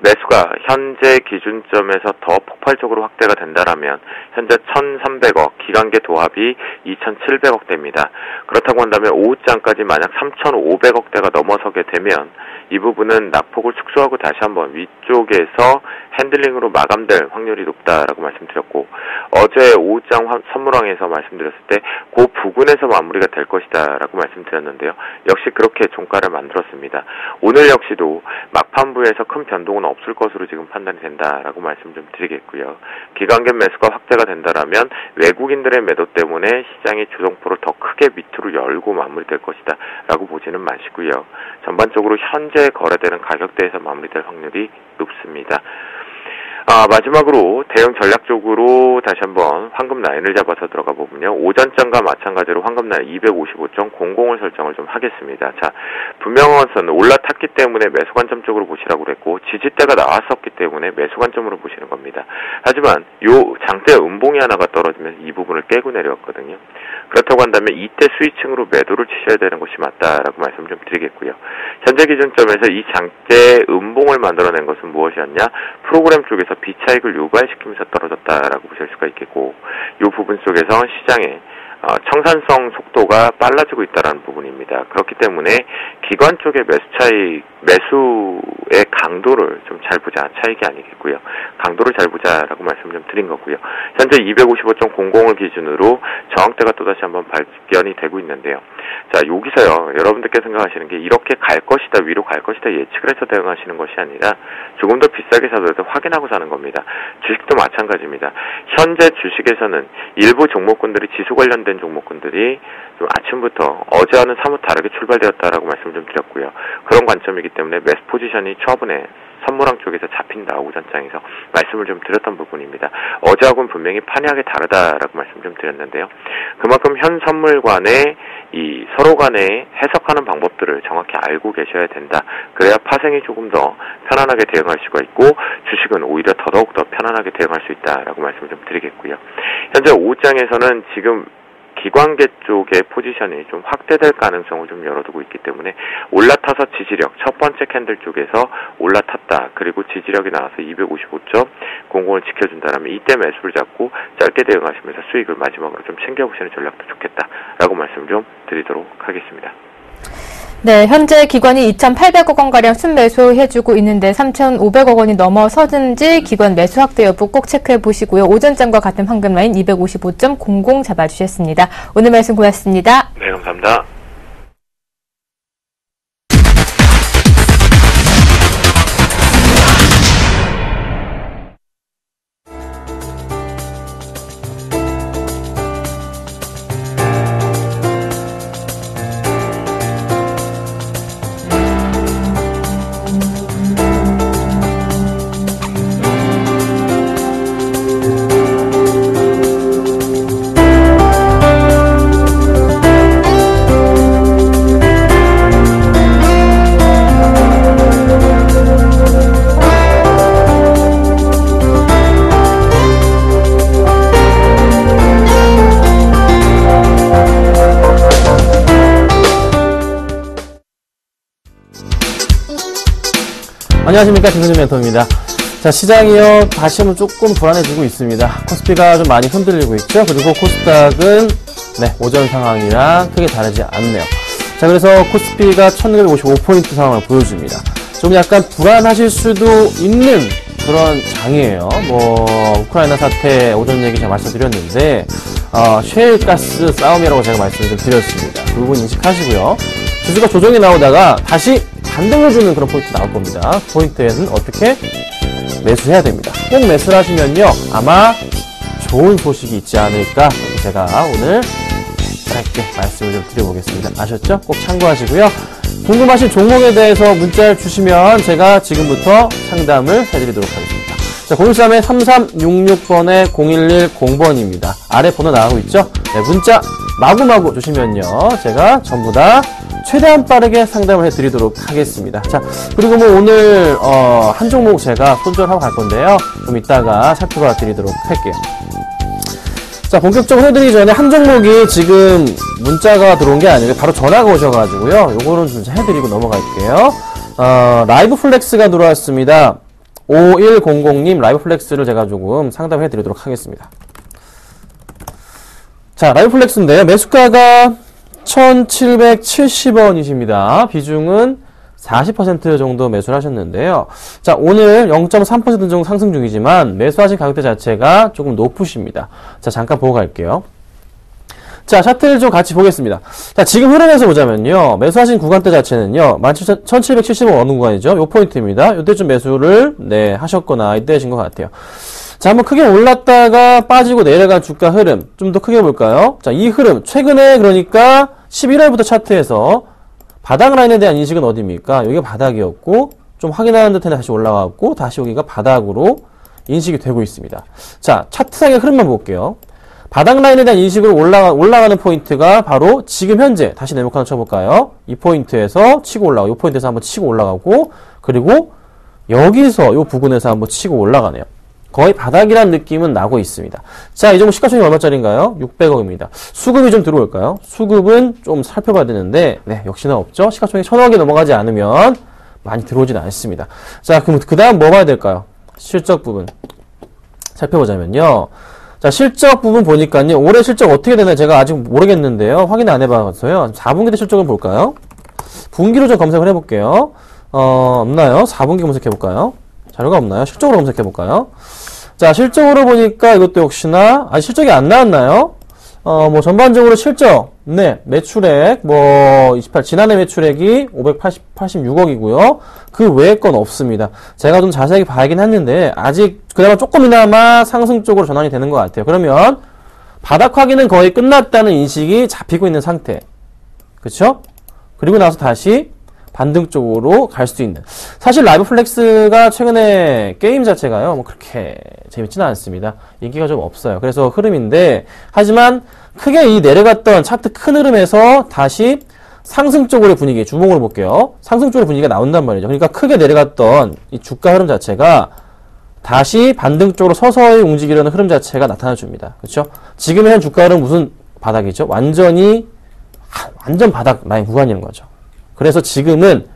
매수가 현재 기준점에서 더 폭발적으로 확대가 된다라면 현재 1,300억, 기관계 도합이 2,700억대입니다. 그렇다고 한다면 오후장까지 만약 3,500억대가 넘어서게 되면 이 부분은 낙폭을 축소하고 다시 한번 위쪽에서 핸들링으로 마감될 확률이 높다라고 말씀드렸고 어제 오후장 선물왕에서 말씀드렸을 때 그 부근에서 마무리가 될 것이다 라고 말씀드렸는데요. 역시 그렇게 종가를 만들었습니다. 오늘 역시도 막판부에서 큰 변동은 없을 것으로 지금 판단이 된다라고 말씀 좀 드리겠고요. 기관계 매수가 확대가 된다라면 외국인들의 매도 때문에 시장이 주동포를 더 크게 밑으로 열고 마무리될 것이다 라고 보지는 마시고요. 전반적으로 현재 거래되는 가격대에서 마무리될 확률이 높습니다. 마지막으로 대응 전략적으로 다시 한번 황금 라인을 잡아서 들어가 보면요. 오전장과 마찬가지로 황금 라인 255.00을 설정을 좀 하겠습니다. 자, 분명한 선은 올라탔기 때문에 매수 관점적으로 보시라고 그랬고 지지대가 나왔었기 때문에 매수 관점으로 보시는 겁니다. 하지만 요 장대 음봉이 하나가 떨어지면서 이 부분을 깨고 내려왔거든요. 그렇다고 한다면 이때 스위칭으로 매도를 치셔야 되는 것이 맞다라고 말씀 좀 드리겠고요. 현재 기준점에서 이 장대 음봉을 만들어낸 것은 무엇이었냐? 프로그램 쪽에서 비차익을 유발시키면서 떨어졌다라고 보실 수가 있겠고 이 부분 속에서 시장의 청산성 속도가 빨라지고 있다는 부분입니다. 그렇기 때문에 기관 쪽의 매수의 강도를 좀 잘 보자. 차익이 아니겠고요. 강도를 잘 보자라고 말씀 좀 드린 거고요. 현재 255.00을 기준으로 저항대가 또다시 한번 발견이 되고 있는데요. 자, 여기서요. 여러분들께 생각하시는 게 이렇게 갈 것이다, 위로 갈 것이다 예측을 해서 대응하시는 것이 아니라 조금 더 비싸게 사더라도 확인하고 사는 겁니다. 주식도 마찬가지입니다. 현재 주식에서는 일부 종목군들이 지수 관련된 종목군들이 좀 아침부터 어제와는 사뭇 다르게 출발되었다라고 말씀 좀 드렸고요. 그런 관점이기 때문에 매수 포지션이 초반에 선물왕 쪽에서 잡힌다 오전장에서 말씀을 좀 드렸던 부분입니다. 어제하고는 분명히 판이하게 다르다라고 말씀 좀 드렸는데요. 그만큼 현 선물관의 이 서로 간에 해석하는 방법들을 정확히 알고 계셔야 된다. 그래야 파생이 조금 더 편안하게 대응할 수가 있고 주식은 오히려 더더욱 더 편안하게 대응할 수 있다라고 말씀을 좀 드리겠고요. 현재 오후장에서는 지금 기관계 쪽의 포지션이 좀 확대될 가능성을 좀 열어두고 있기 때문에 올라타서 지지력, 첫 번째 캔들 쪽에서 올라탔다. 그리고 지지력이 나와서 255.00을 지켜준다라면 이때 매수를 잡고 짧게 대응하시면서 수익을 마지막으로 좀 챙겨보시는 전략도 좋겠다라고 말씀 좀 드리도록 하겠습니다. 네, 현재 기관이 2,800억 원가량 순매수해주고 있는데 3,500억 원이 넘어서든지 기관 매수 확대 여부 꼭 체크해 보시고요. 오전장과 같은 황금 라인 255.00 잡아주셨습니다. 오늘 말씀 고맙습니다. 네, 감사합니다. 안녕하십니까, 김근준 멘토입니다. 자, 시장이요, 다시 한번 조금 불안해지고 있습니다. 코스피가 좀 많이 흔들리고 있죠. 그리고 코스닥은 네, 오전 상황이랑 크게 다르지 않네요. 자, 그래서 코스피가 1955포인트 상황을 보여줍니다. 좀 약간 불안하실 수도 있는 그런 장이에요. 우크라이나 사태 오전 얘기 제가 말씀드렸는데, 셰일가스 싸움이라고 제가 말씀을 드렸습니다. 그 부분 인식하시고요. 지수가 조정이 나오다가 다시 반등을 주는 그런 포인트 나올 겁니다. 포인트에는 어떻게 매수해야 됩니다. 꼭 매수를 하시면요, 아마 좋은 소식이 있지 않을까 제가 오늘 짧게 말씀을 좀 드려보겠습니다. 아셨죠? 꼭 참고하시고요. 궁금하신 종목에 대해서 문자를 주시면 제가 지금부터 상담을 해드리도록 하겠습니다. 자, 013에 3366번에 0110번입니다. 아래 번호 나가고 있죠? 네, 문자 마구마구 주시면요, 제가 전부 다 최대한 빠르게 상담을 해드리도록 하겠습니다. 자, 그리고 오늘 한 종목 제가 손절하고 갈 건데요, 좀 이따가 살펴봐 드리도록 할게요. 자, 본격적으로 해드리기 전에 한 종목이 지금 문자가 들어온 게 아니고 바로 전화가 오셔가지고요, 요거는 좀 해드리고 넘어갈게요. 라이브 플렉스가 들어왔습니다. 5100님 라이브 플렉스를 제가 조금 상담해 드리도록 하겠습니다. 자, 라이브 플렉스인데요, 매수가가 1,770원이십니다. 비중은 40% 정도 매수를 하셨는데요. 자, 오늘 0.3% 정도 상승 중이지만 매수하신 가격대 자체가 조금 높으십니다. 자, 잠깐 보고 갈게요. 자, 차트를 좀 같이 보겠습니다. 자, 지금 흐름에서 보자면요, 매수하신 구간대 자체는요, 1770원 어느 구간이죠? 요 포인트입니다. 요때쯤 매수를 하셨거나 이때신 것 같아요. 자, 한번 크게 올랐다가 빠지고 내려간 주가 흐름 좀 더 크게 볼까요? 자, 이 흐름 최근에 그러니까 11월부터 차트에서 바닥 라인에 대한 인식은 어디입니까? 여기가 바닥이었고 좀 확인하는 듯한데 다시 올라왔고 다시 여기가 바닥으로 인식이 되고 있습니다. 자, 차트상의 흐름만 볼게요. 바닥 라인에 대한 인식으로 올라가는 포인트가 바로 지금 현재 다시 네모칸 하나 쳐볼까요? 이 포인트에서 치고 올라가고 이 포인트에서 한번 치고 올라가고 그리고 여기서 이 부근에서 한번 치고 올라가네요. 거의 바닥이라는 느낌은 나고 있습니다. 자, 이 종목 시가총액이 얼마짜리인가요? 600억입니다. 수급이 좀 들어올까요? 수급은 좀 살펴봐야 되는데, 네, 역시나 없죠? 시가총액 1000억이 넘어가지 않으면 많이 들어오진 않습니다. 자, 그럼 그 다음 뭐 봐야 될까요? 실적 부분. 살펴보자면요. 자, 실적 부분 보니까요, 올해 실적 어떻게 되나 제가 아직 모르겠는데요. 확인 안 해봐서요. 4분기 때 실적을 볼까요? 분기로 좀 검색을 해볼게요. 없나요? 4분기 검색해볼까요? 자료가 없나요? 실적으로 검색해볼까요? 자, 실적으로 보니까 이것도 역시나, 실적이 안 나왔나요? 전반적으로 실적, 네, 매출액, 28, 지난해 매출액이 586억이고요. 그 외의 건 없습니다. 제가 좀 자세하게 봐야긴 했는데, 아직, 그나마 조금이나마 상승 쪽으로 전환이 되는 것 같아요. 그러면, 바닥 확인은 거의 끝났다는 인식이 잡히고 있는 상태. 그쵸? 그리고 나서 다시, 반등 쪽으로 갈 수 있는. 사실 라이브 플렉스가 최근에 게임 자체가요, 그렇게 재밌지는 않습니다. 인기가 좀 없어요. 그래서 흐름인데, 하지만 크게 이 내려갔던 차트 큰 흐름에서 다시 상승 쪽으로의 분위기, 주봉으로 볼게요. 상승 쪽으로의 분위기가 나온단 말이죠. 그러니까 크게 내려갔던 이 주가 흐름 자체가 다시 반등 쪽으로 서서히 움직이려는 흐름 자체가 나타나 줍니다. 그렇죠? 지금의 현 주가 흐름 무슨 바닥이죠? 완전 바닥 라인 구간이라는 거죠. 그래서 지금은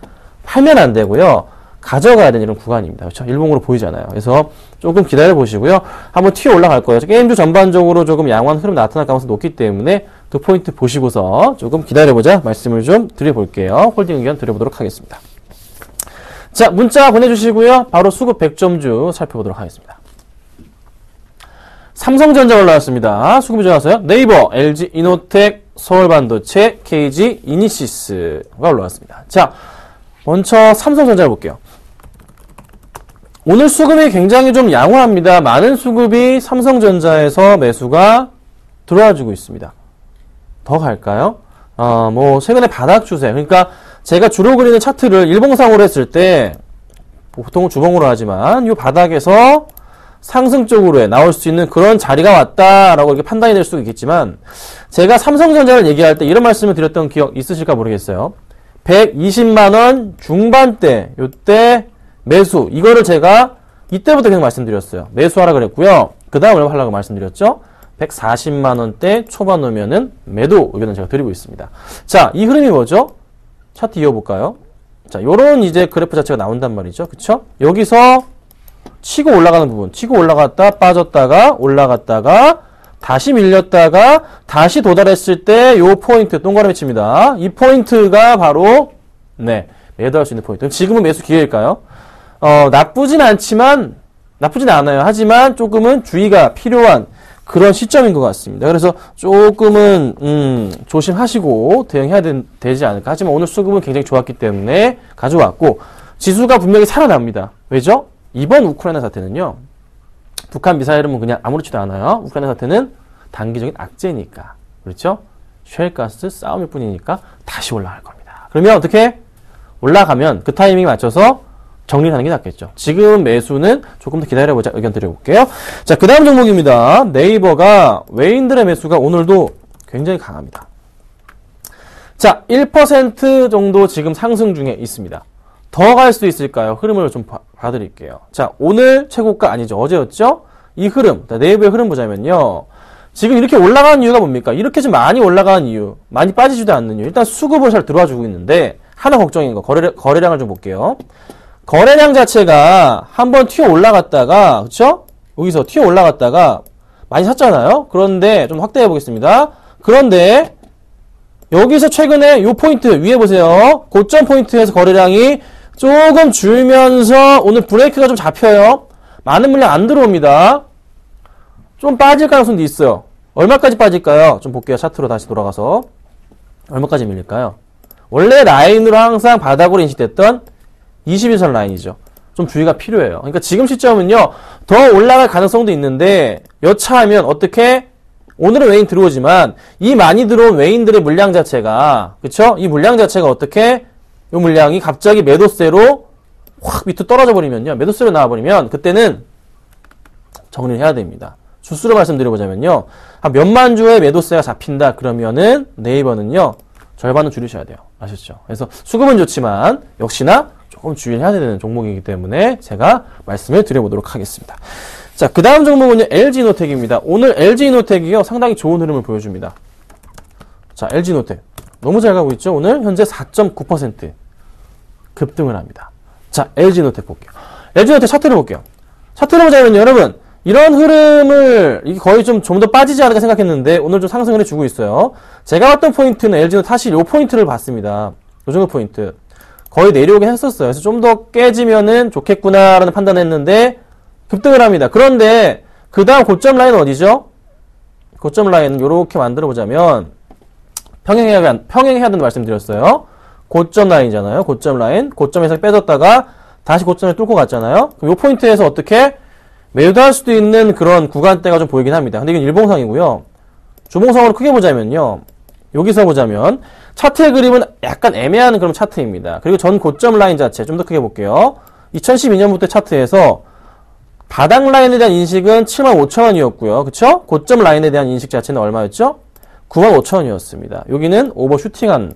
팔면 안 되고요. 가져가야 되는 이런 구간입니다. 그렇죠? 일봉으로 보이잖아요. 그래서 조금 기다려 보시고요. 한번 튀어 올라갈 거예요. 게임주 전반적으로 조금 양호한 흐름 나타날 가능성이 높기 때문에 그 포인트 보시고서 조금 기다려보자 말씀을 좀 드려볼게요. 홀딩 의견 드려보도록 하겠습니다. 자, 문자 보내주시고요. 바로 수급 100점주 살펴보도록 하겠습니다. 삼성전자 올라왔습니다. 수급이 좋아서요. 네이버, LG 이노텍, 서울반도체, KG 이니시스가 올라왔습니다. 자, 먼저 삼성전자를 볼게요. 오늘 수급이 굉장히 좀 양호합니다. 많은 수급이 삼성전자에서 매수가 들어와주고 있습니다. 더 갈까요? 최근에 바닥 추세. 그러니까 제가 주로 그리는 차트를 일봉상으로 했을 때, 보통은 주봉으로 하지만, 이 바닥에서 상승 쪽으로 나올 수 있는 그런 자리가 왔다라고 이렇게 판단이 될 수도 있겠지만, 제가 삼성전자를 얘기할 때 이런 말씀을 드렸던 기억 있으실까 모르겠어요. 120만원 중반대, 요때 매수. 이거를 제가 이때부터 계속 말씀드렸어요. 매수하라 그랬고요. 그 다음 얼마 하려고 말씀드렸죠? 140만원대 초반 오면은 매도 의견을 제가 드리고 있습니다. 자, 이 흐름이 뭐죠? 차트 이어볼까요? 자, 요런 이제 그래프 자체가 나온단 말이죠. 그쵸? 여기서 치고 올라가는 부분, 치고 올라갔다 빠졌다가 올라갔다가 다시 밀렸다가 다시 도달했을 때 요 포인트 동그라미 칩니다. 이 포인트가 바로 매도할 수 있는 포인트. 지금은 매수 기회일까요? 나쁘진 않지만 나쁘진 않아요. 하지만 조금은 주의가 필요한 그런 시점인 것 같습니다. 그래서 조금은 조심하시고 대응해야 되지 않을까. 하지만 오늘 수급은 굉장히 좋았기 때문에 가져왔고 지수가 분명히 살아납니다. 왜죠? 이번 우크라이나 사태는요. 북한 미사일은 그냥 아무렇지도 않아요. 우크라이나 사태는 단기적인 악재니까. 그렇죠? 쉘가스 싸움일 뿐이니까 다시 올라갈 겁니다. 그러면 어떻게? 올라가면 그 타이밍에 맞춰서 정리를 하는 게 낫겠죠. 지금 매수는 조금 더 기다려보자 의견 드려볼게요. 자, 그 다음 종목입니다. 네이버가 외인들의 매수가 오늘도 굉장히 강합니다. 자, 1% 정도 지금 상승 중에 있습니다. 더 갈 수 있을까요? 흐름을 좀 봐드릴게요. 자, 오늘 최고가 아니죠. 어제였죠? 이 흐름, 네이버의 흐름 보자면요. 지금 이렇게 올라가는 이유가 뭡니까? 이렇게 좀 많이 올라가는 이유, 많이 빠지지도 않는 이유. 일단 수급을 잘 들어와주고 있는데 하나 걱정인 거, 거래량을 좀 볼게요. 거래량 자체가 한번 튀어 올라갔다가, 그쵸? 여기서 튀어 올라갔다가 많이 샀잖아요? 그런데 좀 확대해 보겠습니다. 그런데 여기서 최근에 요 포인트 위에 보세요. 고점 포인트에서 거래량이 조금 줄면서 오늘 브레이크가 좀 잡혀요. 많은 물량 안 들어옵니다. 좀 빠질 가능성도 있어요. 얼마까지 빠질까요? 좀 볼게요. 차트로 다시 돌아가서. 얼마까지 밀릴까요? 원래 라인으로 항상 바닥으로 인식됐던 21선 라인이죠. 좀 주의가 필요해요. 그러니까 지금 시점은요. 더 올라갈 가능성도 있는데 여차하면 어떻게? 오늘은 외인 들어오지만 이 많이 들어온 외인들의 물량 자체가 그쵸? 이 물량 자체가 어떻게? 이 물량이 갑자기 매도세로 확 밑으로 떨어져 버리면요. 매도세로 나와버리면 그때는 정리를 해야 됩니다. 주수로 말씀드려보자면요. 한 몇만 주의 매도세가 잡힌다 그러면은 네이버는요. 절반은 줄이셔야 돼요. 아셨죠? 그래서 수급은 좋지만 역시나 조금 주의를 해야 되는 종목이기 때문에 제가 말씀을 드려보도록 하겠습니다. 자, 그 다음 종목은요. LG이노텍입니다. 오늘 LG이노텍이요. 상당히 좋은 흐름을 보여줍니다. 자, LG이노텍. 너무 잘 가고 있죠? 오늘 현재 4.9% 급등을 합니다. 자, LG이노텍 볼게요. LG이노텍 차트를 볼게요. 차트를 보자면 여러분 이런 흐름을 이게 거의 좀 더 빠지지 않을까 생각했는데 오늘 좀 상승을 해주고 있어요. 제가 봤던 포인트는 LG는 사실 요 포인트를 봤습니다. 요 정도 포인트. 거의 내려오긴 했었어요. 그래서 좀 더 깨지면은 좋겠구나라는 판단을 했는데 급등을 합니다. 그런데 그 다음 고점 라인은 어디죠? 고점 라인은 요렇게 만들어 보자면 평행해야 된다는 말씀드렸어요. 고점 라인이잖아요. 고점 라인. 고점에서 빼졌다가 다시 고점을 뚫고 갔잖아요. 그럼 요 포인트에서 어떻게 매도할 수도 있는 그런 구간대가 좀 보이긴 합니다. 근데 이건 일봉상이고요. 주봉상으로 크게 보자면요. 여기서 보자면 차트의 그림은 약간 애매한 그런 차트입니다. 그리고 전 고점 라인 자체 좀 더 크게 볼게요. 2012년부터 차트에서 바닥 라인에 대한 인식은 75,000원이었고요. 그쵸? 고점 라인에 대한 인식 자체는 얼마였죠? 95,000원이었습니다. 여기는 오버슈팅한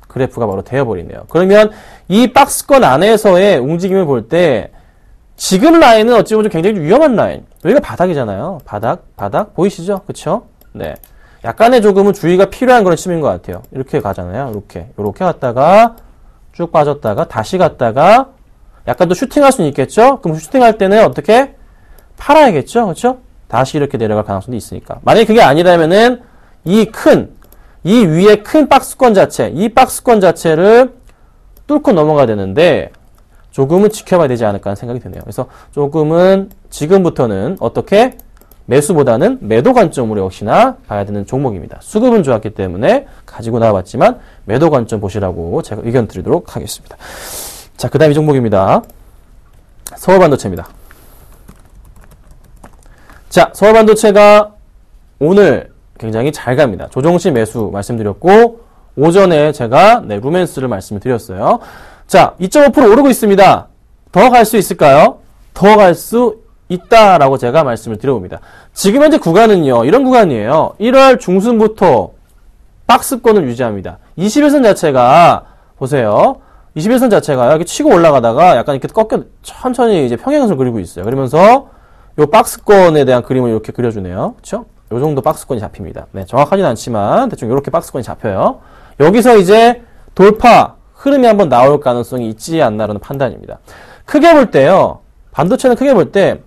그래프가 바로 되어버리네요. 그러면 이 박스권 안에서의 움직임을 볼 때 지금 라인은 어찌 보면 굉장히 위험한 라인. 여기가 바닥이잖아요. 바닥 보이시죠? 그쵸? 네. 약간의 조금은 주의가 필요한 그런 시점인 것 같아요. 이렇게 가잖아요. 이렇게 갔다가 쭉 빠졌다가 다시 갔다가 약간 또 슈팅할 수는 있겠죠? 그럼 슈팅할 때는 어떻게? 팔아야겠죠? 그쵸? 다시 이렇게 내려갈 가능성도 있으니까. 만약에 그게 아니라면은 이 큰 이 위에 큰 박스권 자체, 이 박스권 자체를 뚫고 넘어가야 되는데 조금은 지켜봐야 되지 않을까 하는 생각이 드네요. 그래서 조금은 지금부터는 어떻게 매수보다는 매도 관점으로 역시나 봐야 되는 종목입니다. 수급은 좋았기 때문에 가지고 나와봤지만 매도 관점 보시라고 제가 의견 드리도록 하겠습니다. 자, 그 다음 이 종목입니다. 서울반도체입니다. 자, 서울반도체가 오늘 굉장히 잘 갑니다. 조정시 매수 말씀드렸고 오전에 제가 루멘스를 말씀을 드렸어요. 자, 2.5% 오르고 있습니다. 더 갈 수 있을까요? 더 갈 수 있다라고 제가 말씀을 드려봅니다. 지금 현재 구간은요, 이런 구간이에요. 1월 중순부터 박스권을 유지합니다. 21선 자체가, 보세요. 21선 자체가 이렇게 치고 올라가다가 약간 이렇게 꺾여, 천천히 이제 평행선을 그리고 있어요. 그러면서 요 박스권에 대한 그림을 이렇게 그려주네요. 그쵸? 요 정도 박스권이 잡힙니다. 네, 정확하진 않지만 대충 이렇게 박스권이 잡혀요. 여기서 이제 돌파, 흐름이 한번 나올 가능성이 있지 않나라는 판단입니다. 크게 볼 때요, 반도체는 크게 볼 때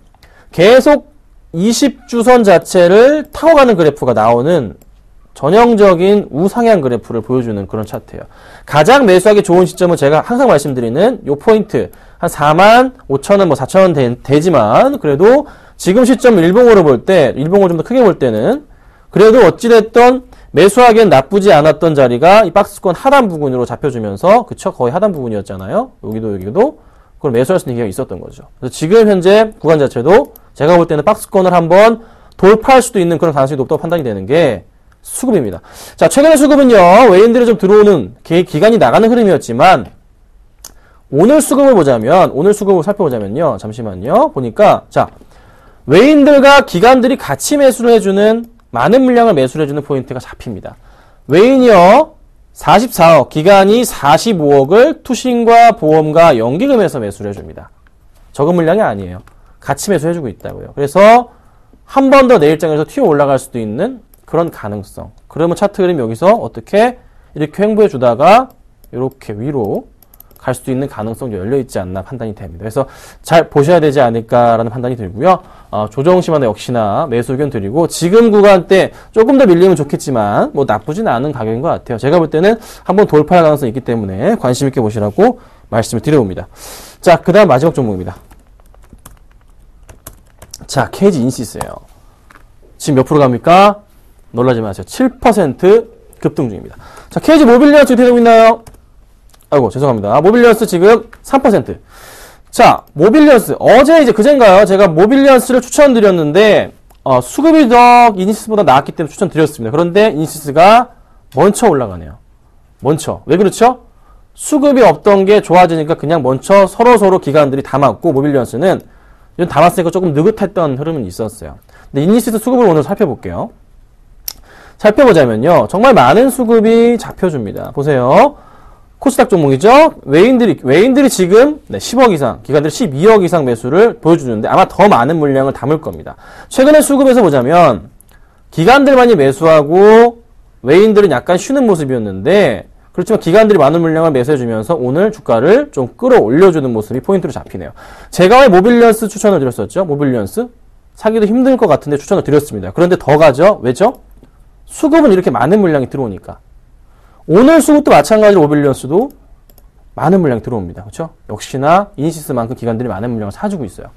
계속 20주선 자체를 타고 가는 그래프가 나오는 전형적인 우상향 그래프를 보여주는 그런 차트예요. 가장 매수하기 좋은 시점은 제가 항상 말씀드리는 요 포인트 한 45,000원, 뭐 4,000원 되지만 그래도 지금 시점 일봉으로 볼 때, 일봉을 좀 더 크게 볼 때는 그래도 어찌됐던 매수하기엔 나쁘지 않았던 자리가 이 박스권 하단 부분으로 잡혀주면서, 그쵸? 거의 하단 부분이었잖아요. 여기도 그걸 매수할 수 있는 기회가 있었던 거죠. 그래서 지금 현재 구간 자체도 제가 볼 때는 박스권을 한번 돌파할 수도 있는 그런 가능성이 높다고 판단이 되는 게 수급입니다. 자, 최근의 수급은요, 외인들이 좀 들어오는 기간이 나가는 흐름이었지만, 오늘 수급을 살펴보자면요, 잠시만요, 보니까, 자, 외인들과 기관들이 같이 매수를 해주는, 많은 물량을 매수를 해주는 포인트가 잡힙니다. 외인이요, 44억, 기관이 45억을 투신과 보험과 연기금에서 매수를 해줍니다. 적은 물량이 아니에요. 같이 매수해주고 있다고요. 그래서 한 번 더 내일장에서 튀어 올라갈 수도 있는 그런 가능성. 그러면 차트 그림 여기서 어떻게 이렇게 횡보해 주다가 이렇게 위로 갈 수도 있는 가능성이 열려있지 않나 판단이 됩니다. 그래서 잘 보셔야 되지 않을까라는 판단이 들고요. 조정 시간에 역시나 매수 의견 드리고, 지금 구간 때 조금 더 밀리면 좋겠지만 뭐 나쁘진 않은 가격인 것 같아요. 제가 볼 때는 한번 돌파할 가능성이 있기 때문에 관심 있게 보시라고 말씀을 드려봅니다. 자, 그 다음 마지막 종목입니다. 자, KG 인시스예요. 지금 몇 프로 갑니까? 놀라지 마세요. 7% 급등 중입니다. 자, KG 모빌리언스 어떻게 되고 있나요? 아이고, 죄송합니다. 모빌리언스 지금 3%. 자, 모빌리언스. 어제 이제 그젠가요? 제가 모빌리언스를 추천드렸는데, 수급이 더 이니시스보다 나았기 때문에 추천드렸습니다. 그런데 이니시스가 먼저 올라가네요. 먼저. 왜 그렇죠? 수급이 없던 게 좋아지니까 그냥 먼저 서로 기관들이 담았고, 모빌리언스는 이건 담았으니까 조금 느긋했던 흐름은 있었어요. 근데 이니시스 수급을 오늘 살펴볼게요. 살펴보자면요, 정말 많은 수급이 잡혀줍니다. 보세요. 코스닥 종목이죠. 외인들이 지금 10억 이상, 기관들이 12억 이상 매수를 보여주는데 아마 더 많은 물량을 담을 겁니다. 최근에 수급에서 보자면 기관들만이 매수하고 외인들은 약간 쉬는 모습이었는데, 그렇지만 기관들이 많은 물량을 매수해주면서 오늘 주가를 좀 끌어올려주는 모습이 포인트로 잡히네요. 제가 왜 모빌리언스 추천을 드렸었죠? 모빌리언스? 사기도 힘들 것 같은데 추천을 드렸습니다. 그런데 더 가죠? 왜죠? 수급은 이렇게 많은 물량이 들어오니까. 오늘 수급도 마찬가지로 모빌리언스도 많은 물량이 들어옵니다. 그렇죠? 역시나 이니시스만큼 기관들이 많은 물량을 사주고 있어요.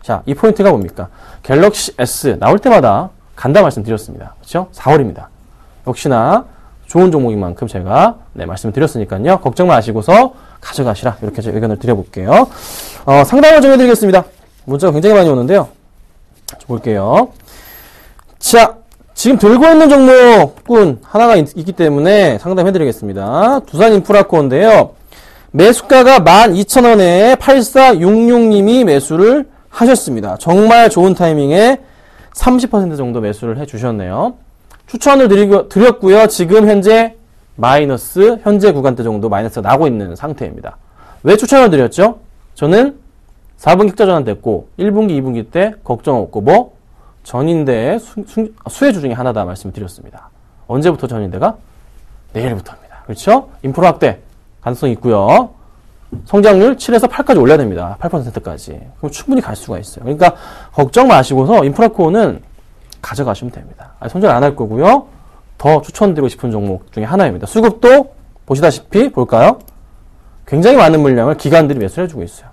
자, 이 포인트가 뭡니까? 갤럭시 S 나올 때마다 간다 말씀드렸습니다. 그렇죠? 4월입니다. 역시나 좋은 종목인 만큼 제가 말씀을 드렸으니까요. 걱정 마시고서 가져가시라. 이렇게 제 의견을 드려볼게요. 상담을 좀 해드리겠습니다. 문자가 굉장히 많이 오는데요. 볼게요. 자, 지금 들고 있는 종목군 하나가 있기 때문에 상담해드리겠습니다. 두산인프라코인데요. 매수가가 12,000원에 8466님이 매수를 하셨습니다. 정말 좋은 타이밍에 30% 정도 매수를 해주셨네요. 추천을 드렸고요. 지금 현재 현재 구간대 정도 마이너스가 나고 있는 상태입니다. 왜 추천을 드렸죠? 저는 4분기 흑자 전환됐고 1분기, 2분기 때 걱정 없고 전인대의 수혜주 중에 하나다 말씀드렸습니다. 언제부터 전인대가? 내일부터입니다. 그렇죠? 인프라 확대 가능성이 있고요. 성장률 7에서 8까지 올려야 됩니다. 8%까지. 그럼 충분히 갈 수가 있어요. 그러니까 걱정 마시고서 인프라코어는 가져가시면 됩니다. 손절 안 할 거고요. 더 추천드리고 싶은 종목 중에 하나입니다. 수급도 보시다시피 볼까요? 굉장히 많은 물량을 기관들이 매수를 해주고 있어요.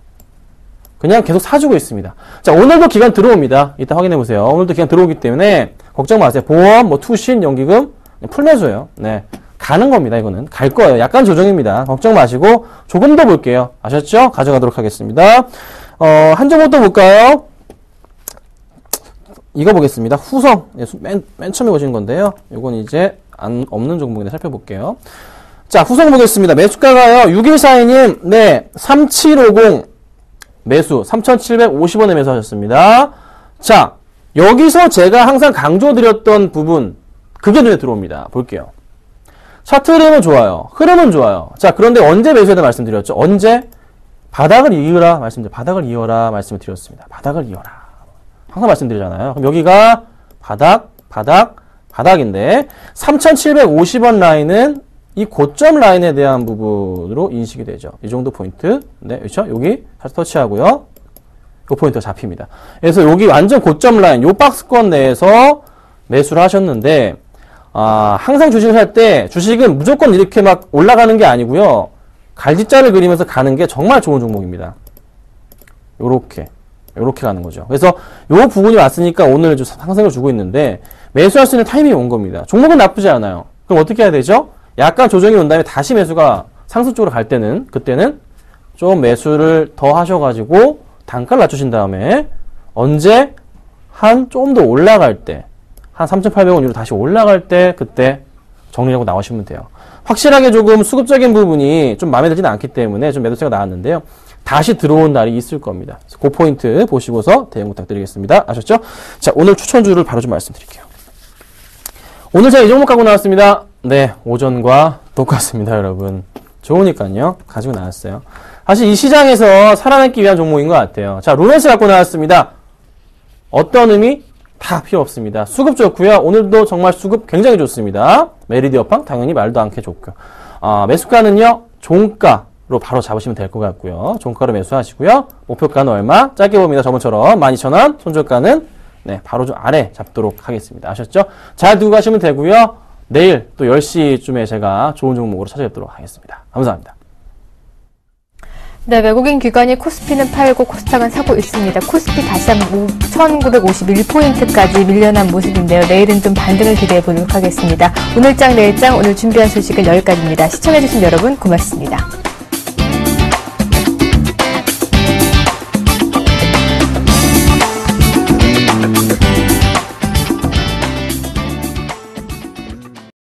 그냥 계속 사주고 있습니다. 자, 오늘도 기관 들어옵니다. 이따 확인해 보세요. 오늘도 기관 들어오기 때문에 걱정 마세요. 보험, 뭐 투신, 연기금 풀매수예요. 네, 가는 겁니다. 이거는 갈 거예요. 약간 조정입니다. 걱정 마시고 조금 더 볼게요. 아셨죠? 가져가도록 하겠습니다. 한 종목 또 볼까요? 이거 보겠습니다. 후성. 맨 처음에 보신 건데요. 이건 이제 없는 종목인데 살펴볼게요. 자, 후성 보겠습니다. 매수가가요. 6142님, 네, 3750 매수 3,750원에 매수하셨습니다. 자, 여기서 제가 항상 강조드렸던 부분, 그게 눈에 들어옵니다. 볼게요. 차트 흐름은 좋아요. 흐름은 좋아요. 자, 그런데 언제 매수해야 된다 말씀드렸죠? 언제? 바닥을 이어라 바닥을 이어라 말씀을 드렸습니다. 바닥을 이어라. 항상 말씀드리잖아요. 그럼 여기가 바닥인데 3,750원 라인은 이 고점 라인에 대한 부분으로 인식이 되죠. 이 정도 포인트. 네, 그렇죠? 여기 다시 터치하고요. 이 포인트가 잡힙니다. 그래서 여기 완전 고점 라인, 요 박스권 내에서 매수를 하셨는데, 항상 주식을 살 때 주식은 무조건 이렇게 막 올라가는 게 아니고요. 갈짓자를 그리면서 가는 게 정말 좋은 종목입니다. 요렇게 가는 거죠. 그래서 요 부분이 왔으니까 오늘 좀 상승을 주고 있는데 매수할 수 있는 타이밍이 온 겁니다. 종목은 나쁘지 않아요. 그럼 어떻게 해야 되죠? 약간 조정이 온 다음에 다시 매수가 상승 쪽으로 갈 때는 그때는 좀 매수를 더 하셔가지고 단가를 낮추신 다음에 언제 한 좀 더 올라갈 때 한 3,800원 이후로 다시 올라갈 때 그때 정리하고 나오시면 돼요. 확실하게 조금 수급적인 부분이 좀 마음에 들지는 않기 때문에 좀 매도세가 나왔는데요. 다시 들어온 날이 있을 겁니다. 그래서 그 포인트 보시고서 대응 부탁드리겠습니다. 아셨죠? 자, 오늘 추천주를 바로 좀 말씀드릴게요. 오늘 제가 이 종목 갖고 나왔습니다. 네, 오전과 똑같습니다, 여러분. 좋으니까요. 가지고 나왔어요. 사실 이 시장에서 살아남기 위한 종목인 것 같아요. 자, 루멘스 갖고 나왔습니다. 어떤 의미? 다 필요 없습니다. 수급 좋고요. 오늘도 정말 수급 굉장히 좋습니다. 메리디어팡 당연히 말도 않게 좋고요. 매수가는요. 종가로 바로 잡으시면 될 것 같고요. 종가로 매수하시고요. 목표가는 얼마? 짧게 봅니다. 저번처럼 12,000원. 손절가는 네, 바로 좀 아래 잡도록 하겠습니다. 아셨죠? 잘 두고 가시면 되고요. 내일 또 10시쯤에 제가 좋은 종목으로 찾아뵙도록 하겠습니다. 감사합니다. 네, 외국인 기관이 코스피는 팔고 코스닥은 사고 있습니다. 코스피 다시 한번 5,951포인트까지 밀려난 모습인데요. 내일은 좀 반등을 기대해 보도록 하겠습니다. 오늘장 내일장 오늘 준비한 소식은 여기까지입니다. 시청해주신 여러분 고맙습니다.